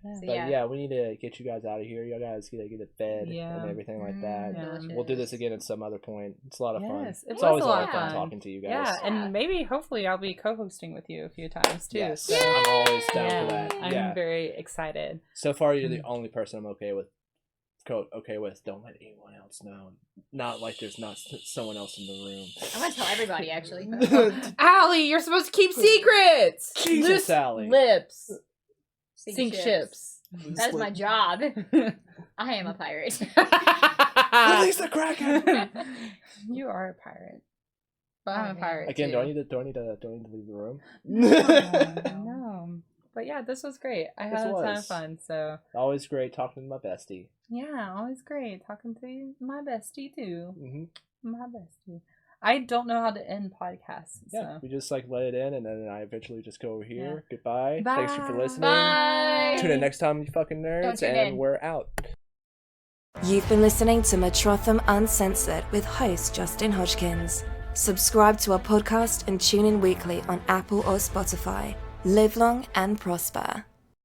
But yeah, we need to get you guys out of here. You guys get it fed and everything like that. Yeah. We'll do this again at some other point. It's a lot of fun. Yes, It's always a lot of fun talking to you guys. Yeah, and maybe, hopefully, I'll be co-hosting with you a few times, too. Yes, So. I'm always down for that. I'm very excited. So far, you're the only person I'm okay with. Don't let anyone else know. Not like there's not someone else in the room. I'm gonna tell everybody, actually. Allie, you're supposed to keep secrets! Jesus, Loose Allie. lips. Sink ships. That's my job. I am a pirate. Release the Kraken! You are a pirate. But I'm a pirate Again, too. do I need to leave the room? No. But yeah, this was great. I had a ton of fun. So always great talking to my bestie. Yeah, always great talking to my bestie too. Mm-hmm. My bestie. I don't know how to end podcasts. Yeah, so. we just like let it in, and then I eventually just go over here. Yeah. Goodbye. Bye. Thanks for listening. Bye. Tune in next time, you fucking nerds, and we're out. You've been listening to Metrotham Uncensored with host Justin Hodgkins. Subscribe to our podcast and tune in weekly on Apple or Spotify. Live long and prosper.